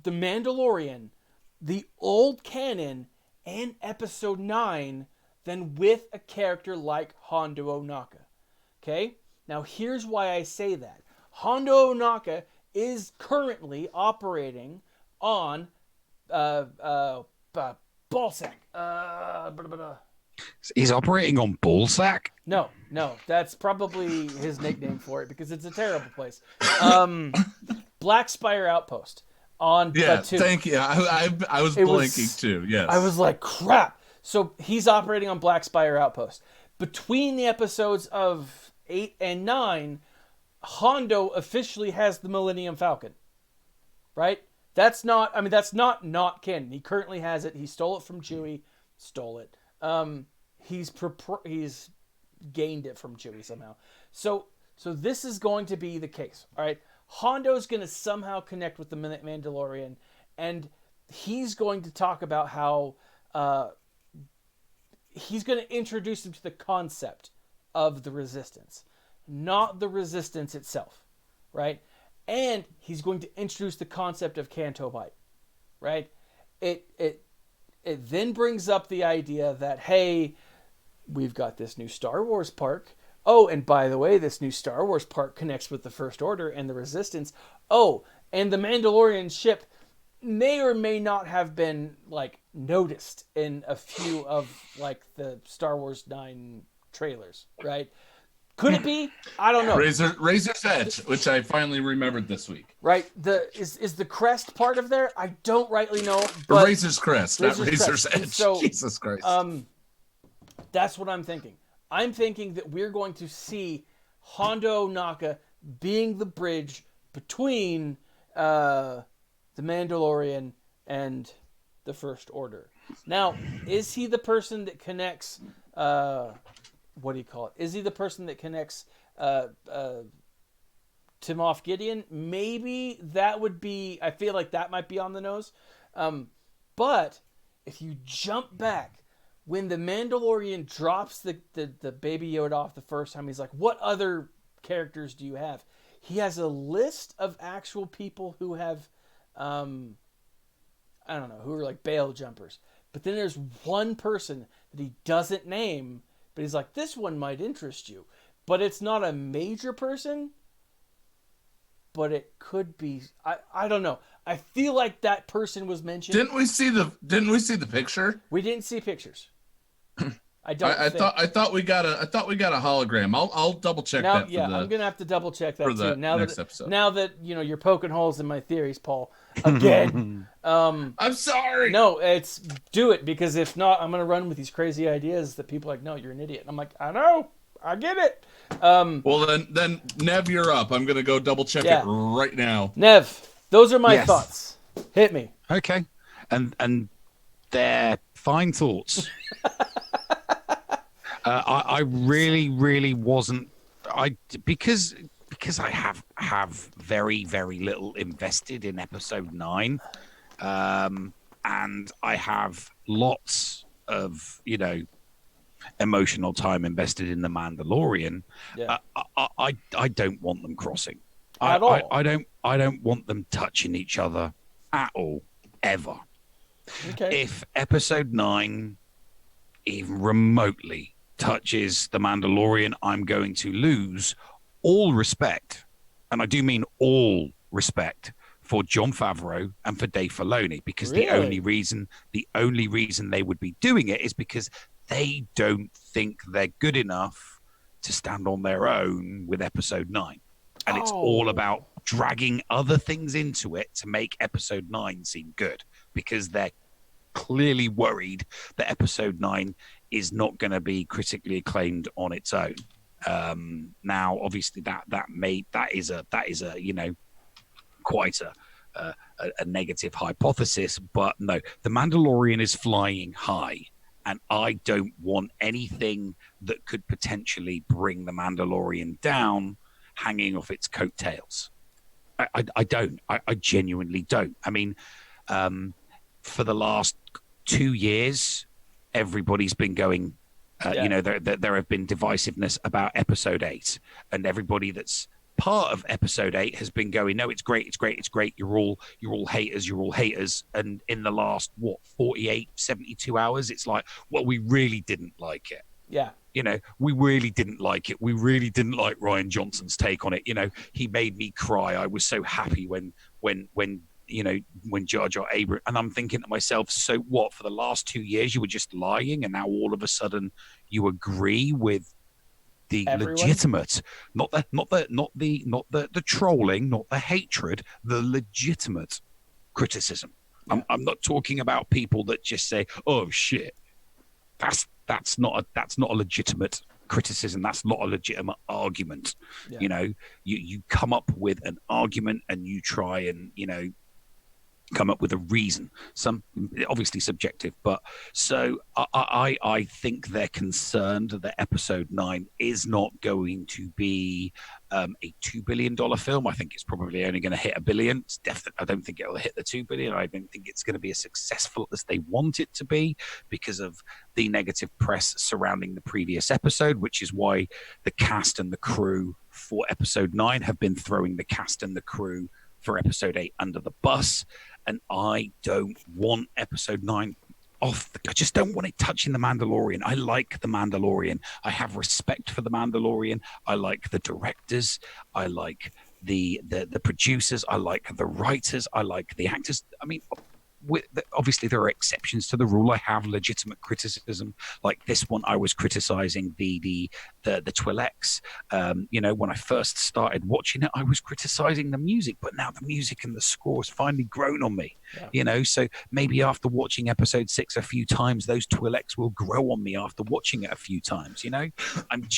the Mandalorian, the old canon, and Episode 9 than with a character like Hondo Ohnaka? Okay? Now, here's why I say that. Hondo Ohnaka is currently operating on Ballsack. He's operating on Ballsack? No, that's probably his nickname for it because it's a terrible place. Black Spire Outpost on Batu. Thank you. I was blanking too. Yes, I was like, crap. So he's operating on Black Spire Outpost. Between the episodes of 8 and 9, Hondo officially has the Millennium Falcon, right? That's not canon. He currently has it. He stole it from Chewie. He's gained it from Chewie somehow. So this is going to be the case. All right. Hondo's going to somehow connect with the Mandalorian, and he's going to talk about how he's going to introduce him to the concept of the Resistance, not the Resistance itself, right? And he's going to introduce the concept of Canto Bight, right? It then brings up the idea that, hey, we've got this new Star Wars park. Oh, and by the way, this new Star Wars park connects with the First Order and the Resistance. Oh, and the Mandalorian ship may or may not have been, like, noticed in a few of, like, the Star Wars 9 trailers, right? Could it be? I don't know. Razor's Edge, which I finally remembered this week. Right. Is the crest part of there? I don't rightly know. But Razor's Crest, not Razor's Edge. So, Jesus Christ. That's what I'm thinking. I'm thinking that we're going to see Hondo Ohnaka being the bridge between the Mandalorian and the First Order. Now, is he the person that connects... what do you call it? Is he the person that connects to Moff Gideon? Maybe that would be... I feel like that might be on the nose. But if you jump back, when the Mandalorian drops the Baby Yoda off the first time, he's like, what other characters do you have? He has a list of actual people who have... I don't know, who are like bail jumpers. But then there's one person that he doesn't name, but he's like, this one might interest you. But it's not a major person, but it could be. I don't know. I feel like that person was mentioned. Didn't we see the picture? We didn't see pictures. I don't. I thought we got a hologram. I'll double check now, that. I'm gonna have to double check that too. Episode. Now that you're poking holes in my theories, Paul. Again. I'm sorry. No, do it, because if not, I'm gonna run with these crazy ideas that people are like, no, you're an idiot. And I'm like, I know, I get it. Well then, Nev, you're up. I'm gonna go double check it right now. Nev, those are my thoughts. Hit me. Okay, and they're fine thoughts. I really wasn't. Because I have very, very little invested in episode 9, and I have lots of emotional time invested in the Mandalorian. I don't want them crossing at all. I don't want them touching each other at all, ever. Okay. If episode 9 even remotely touches the Mandalorian, I'm going to lose all respect, and I do mean all respect, for Jon Favreau and for Dave Filoni, because the only reason they would be doing it is because they don't think they're good enough to stand on their own with episode 9, and it's all about dragging other things into it to make episode 9 seem good, because they're clearly worried that episode 9 is not going to be critically acclaimed on its own. Now, obviously, that is a quite a negative hypothesis, but no, the Mandalorian is flying high, and I don't want anything that could potentially bring the Mandalorian down hanging off its coattails. I don't. I genuinely don't. I mean, for the last 2 years, everybody's been going, there have been divisiveness about episode 8, and everybody that's part of episode 8 has been going, no, it's great. You're all haters. And in the last, 48, 72 hours, it's like, well, we really didn't like it. Yeah. We really didn't like it. We really didn't like Rian Johnson's take on it. He made me cry. I was so happy when Jar Jar Abrams, and I'm thinking to myself, so what? For the last 2 years, you were just lying, and now all of a sudden you agree with the legitimate, not the trolling, not the hatred, the legitimate criticism. Yeah. I'm not talking about people that just say, "Oh shit," that's not a legitimate criticism. That's not a legitimate argument. Yeah. You come up with an argument and you try and come up with a reason, some obviously subjective, but so I think they're concerned that episode 9 is not going to be a $2 billion film. I think it's probably only going to hit $1 billion. It's definitely, I don't think it'll hit the $2 billion. I don't think it's going to be as successful as they want it to be because of the negative press surrounding the previous episode, which is why the cast and the crew for episode 9 have been throwing the cast and the crew for episode 8 under the bus. And I don't want episode 9 off. I just don't want it touching the Mandalorian. I like the Mandalorian. I have respect for the Mandalorian. I like the directors. I like the producers. I like the writers. I like the actors. I mean, obviously there are exceptions to the rule. I have legitimate criticism, like this one. I was criticizing the Twi'leks. When I first started watching it, I was criticizing the music, but now the music and the score has finally grown on me. Yeah. So maybe after watching episode 6 a few times, those Twi'leks will grow on me after watching it a few times. I'm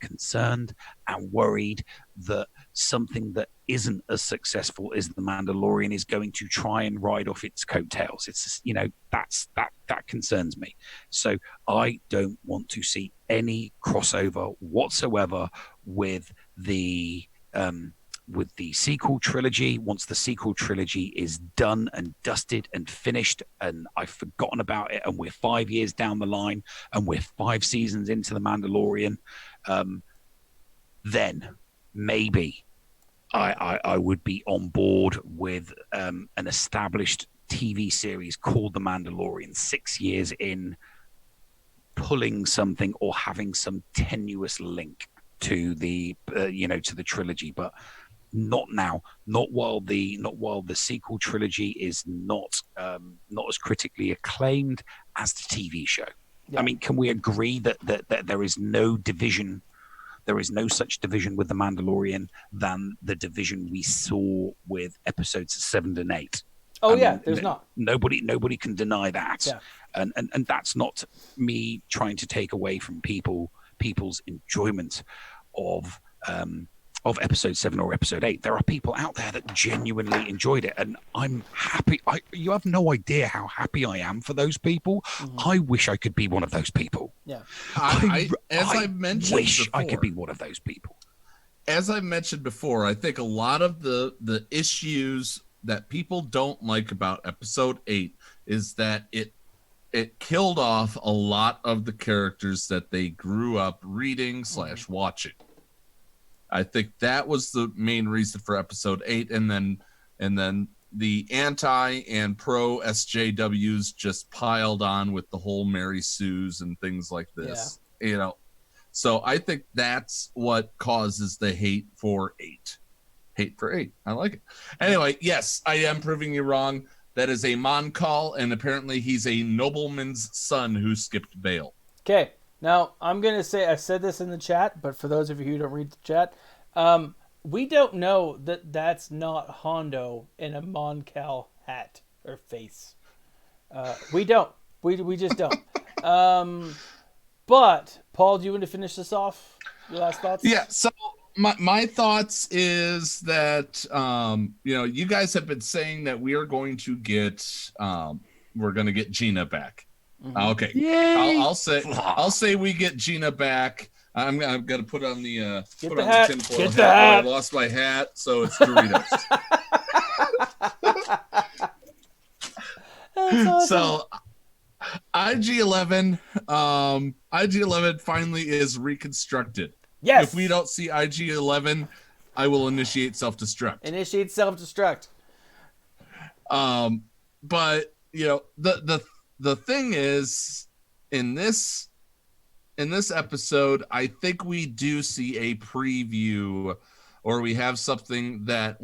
concerned and worried that something that isn't as successful as the Mandalorian is going to try and ride off its coattails. It's that concerns me. So I don't want to see any crossover whatsoever with the sequel trilogy. Once the sequel trilogy is done and dusted and finished and I've forgotten about it, and we're 5 years down the line and we're 5 seasons into the Mandalorian, then maybe I would be on board with an established TV series called The Mandalorian, 6 years in, pulling something or having some tenuous link to the to the trilogy, but not now. Not while the sequel trilogy is not as critically acclaimed as the TV show. Yeah. I mean, can we agree that there is no division? There is no such division with The Mandalorian than the division we saw with episodes 7 and 8. Oh, there's not. Nobody can deny that. Yeah. And that's not me trying to take away from people's enjoyment of episode 7 or episode 8. There are people out there that genuinely enjoyed it, and I'm happy. You have no idea how happy I am for those people. I wish I could be one of those people. Yeah. I wish I could be one of those people. As I mentioned before, I think a lot of the issues that people don't like about episode 8 is that it killed off a lot of the characters that they grew up reading / watching. I think that was the main reason for episode 8, and then the anti and pro SJWs just piled on with the whole Mary Sue's and things like this. Yeah. So I think that's what causes the hate for 8. Hate for 8. I like it. Anyway, yes, I am proving you wrong. That is a Mon call, and apparently he's a nobleman's son who skipped bail. Okay. Now, I'm going to say, I said this in the chat, but for those of you who don't read the chat, we don't know that that's not Hondo in a Mon Cal hat or face. We don't. We just don't. But, Paul, do you want to finish this off? Your last thoughts? Yeah, so my thoughts is that, you guys have been saying that we are going to get, we're going to get Gina back. Okay. Yay! I'll say we get Gina back. I'm gonna put on the tinfoil Get the hat. I lost my hat, so it's Doritos. Awesome. So IG-11 finally is reconstructed. Yes. If we don't see IG-11, I will initiate self-destruct. Initiate self-destruct. But the thing is, in this episode, I think we do see a preview, or we have something that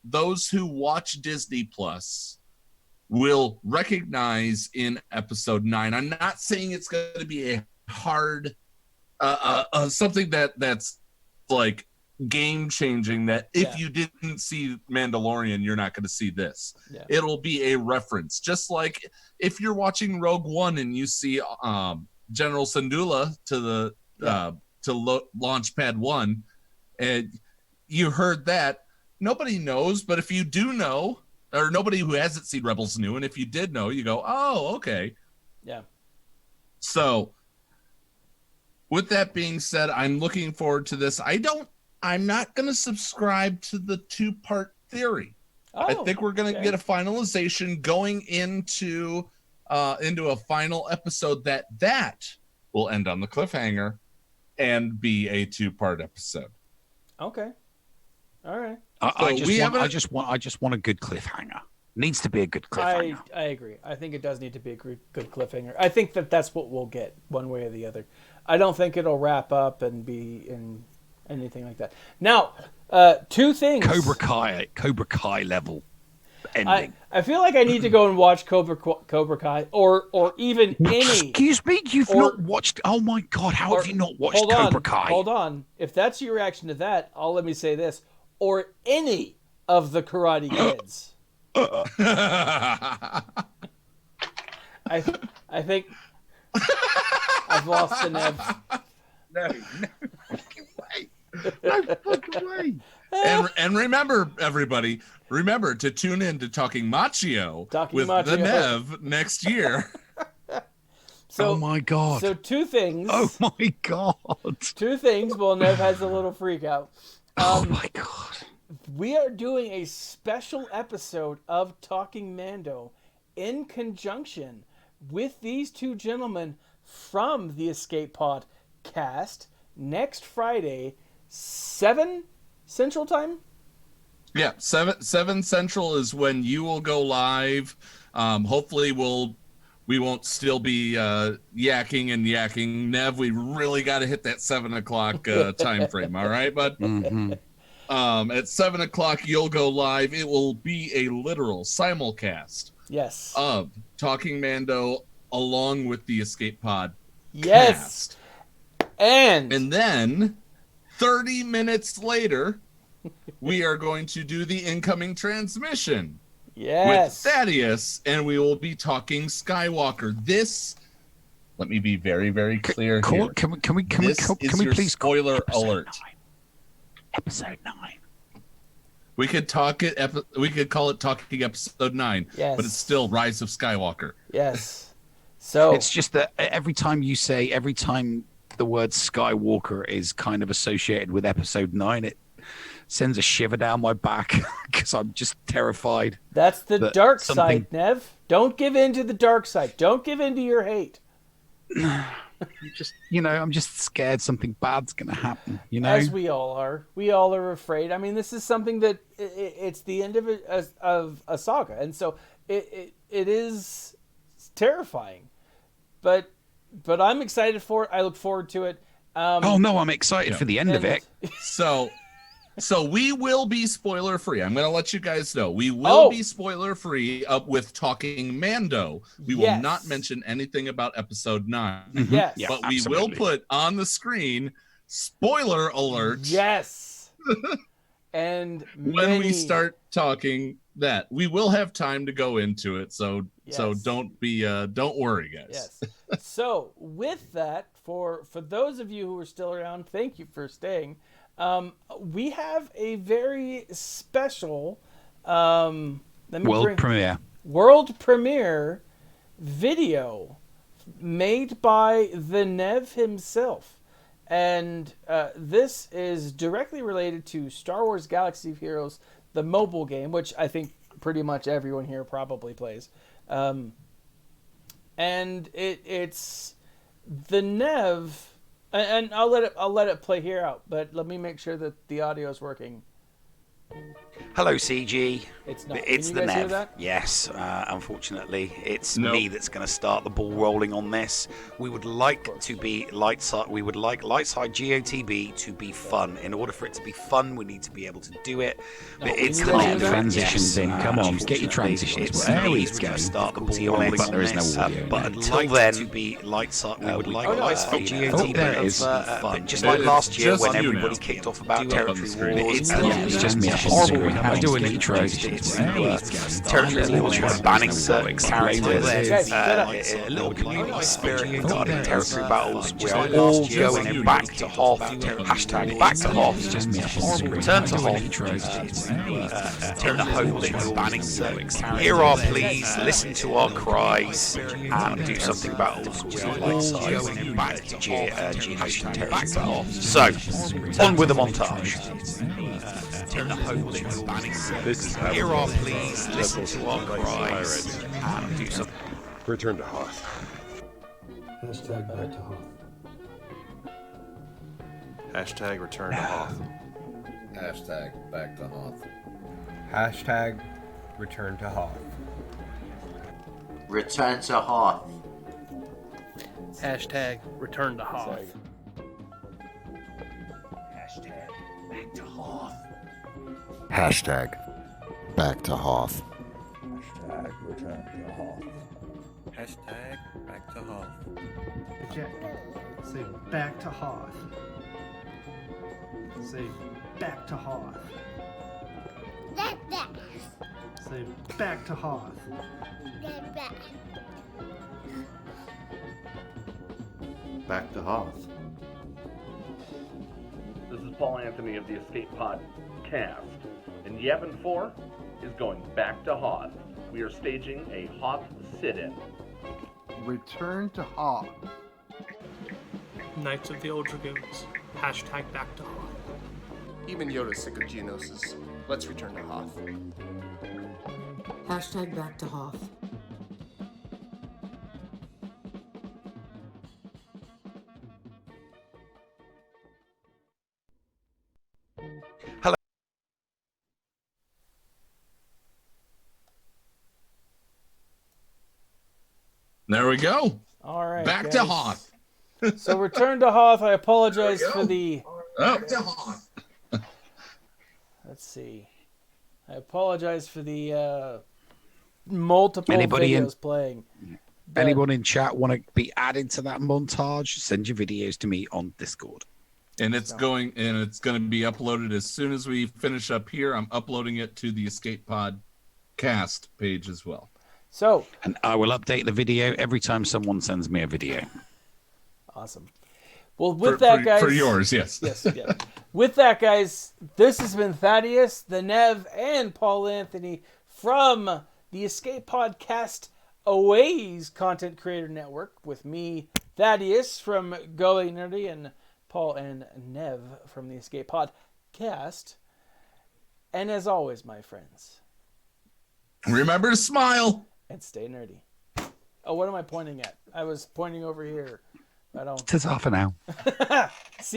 those who watch Disney Plus will recognize in episode 9. I'm not saying it's going to be a hard something that's like game changing, that if you didn't see Mandalorian, you're not going to see this. It'll be a reference, just like if you're watching Rogue One and you see General Syndulla to launch pad 1, and you heard that. Nobody knows, but if you do know, or nobody who hasn't seen Rebels knew, and if you did know, you go, oh, okay. Yeah. So with that being said, I'm looking forward to this. I'm not going to subscribe to the 2-part theory. I think we're going to get a finalization going into a final episode that will end on the cliffhanger and be a 2-part episode. Okay. All right. I just want a good cliffhanger. Needs to be a good cliffhanger. I agree. I think it does need to be a good cliffhanger. I think that's what we'll get one way or the other. I don't think it'll wrap up and be in anything like that. Now, 2 things. Cobra Kai level ending. I feel like I need to go and watch Cobra Kai or even any. Excuse me, you've not watched? Oh my God, how have you not watched Cobra Kai? Hold on. If that's your reaction to that, let me say this: or any of the Karate Kids. I think I've lost the Nev. No fucking way. And remember, everybody, to tune in to Talking Machio with the Nev next year. Oh my God. So 2 things. Oh my God. 2 things. Well, Nev has a little freak out. Oh my God. We are doing a special episode of Talking Mando in conjunction with these 2 gentlemen from the Escape Pod cast next Friday, 7 Central Time? Yeah, 7 Central is when you will go live. Hopefully we won't still be yakking. Nev, we really got to hit that 7 o'clock time frame. All right, bud? Mm-hmm. At 7 o'clock, you'll go live. It will be a literal simulcast. Yes. Of Talking Mando along with the Escape Pod Yes. cast. And then 30 minutes later, we are going to do the incoming transmission with Thaddaeus, and we will be talking Skywalker. This, let me be very, very clear here. Can we please spoiler alert? Episode 9. We could talk it. We could call it Talking Episode 9. Yes. But it's still Rise of Skywalker. Yes. So it's just that every time the word Skywalker is kind of associated with Episode 9, it sends a shiver down my back because I'm just terrified. That's the dark side, Nev. Don't give in to the dark side. Don't give in to your hate. I'm just scared something bad's going to happen, As we all are. We all are afraid. I mean, this is something that it's the end of a saga. And so it is terrifying. But I'm excited for it. I look forward to it. I'm excited for the end of it. So we will be spoiler free. I'm going to let you guys know. We will be spoiler free with Talking Mando. We will not mention anything about Episode 9. Yes. Yeah, but we will put on the screen spoiler alert. Yes. And when we start talking that, we will have time to go into it. So don't worry, guys. Yes. So with that, for those of you who are still around, thank you for staying. We have a very special world premiere video made by the Nev himself. And this is directly related to Star Wars Galaxy of Heroes, the mobile game, which I think pretty much everyone here probably plays. And it's the Nev. And I'll let it play here out, but let me make sure that the audio is working. Hello, CG. It's not. It's Can the you guys hear Nev. that? Yes, unfortunately, it's me that's going to start the ball rolling on this. We would like to be lightside. We would like lightside GOTB to be fun. In order for it to be fun, we need to be able to do it. But it's you the guys hear Nev. that? Transitions in. Come on, get your transitions. It's There me we that's go. going to start the ball rolling but on there is this. no audio. But until then, to be lightside. We would like lightside GOTB there it to is. be fun. Just like last year when everybody kicked off about territory wars. It's just me. Horrible. I do a little It's territory wars were banning certain characters. A little community spirit regarding territory battles. We are all going back to Hoth. Hashtag back to Hoth. Return to Hoth. In the hope that you're banning certain characters. Hear our pleas, listen to our cries, and do something about us. We are going back to G-Nation territory battles. So, on with the montage. In the hope that you're banning certain. Hear our pleas, listen to our cries, and do something. Return to Hoth. Hashtag back to Hoth. Hashtag return to Hoth. Hashtag back to Hoth. Hashtag return to Hoth. Return to Hoth. Hashtag return to Hoth. Hashtag back to Hoth. Hashtag back to Hoth. Hashtag return to Hoth. Hashtag back to Hoth. Jack, say back to Hoth. Say back to Hoth. Say back to Hoth. Back to Hoth. This is Paul Anthony of the Escape Pod cast, and Yavin 4 is going back to Hoth. We are staging a Hoth sit-in. Return to Hoth. Knights of the Old Dragoons. Hashtag back to Hoth. Even Yoda's sick of Geonosis. Let's return to Hoth. Hashtag back to Hoth. Hello. There we go. All right. Back guys. to Hoth. So return to Hoth. I apologize for the. Back to Hoth. Let's see. I apologize for the multiple Anybody videos playing. Anyone in chat want to be added to that montage? Send your videos to me on Discord. And it's going to be uploaded as soon as we finish up here. I'm uploading it to the Escape Pod cast page as well. So, and I will update the video every time someone sends me a video. Awesome. Well, with that, guys, for yours, yes. Yes. With that, guys, this has been Thaddaeus, the Nev, and Paul Anthony from the Escape Podcast Aways Content Creator Network with me, Thaddaeus from Going Nerdy, and Paul and Nev from the Escape Podcast. And as always, my friends, remember to smile and stay nerdy. Oh, what am I pointing at? I was pointing over here. I don't. It's half an hour. See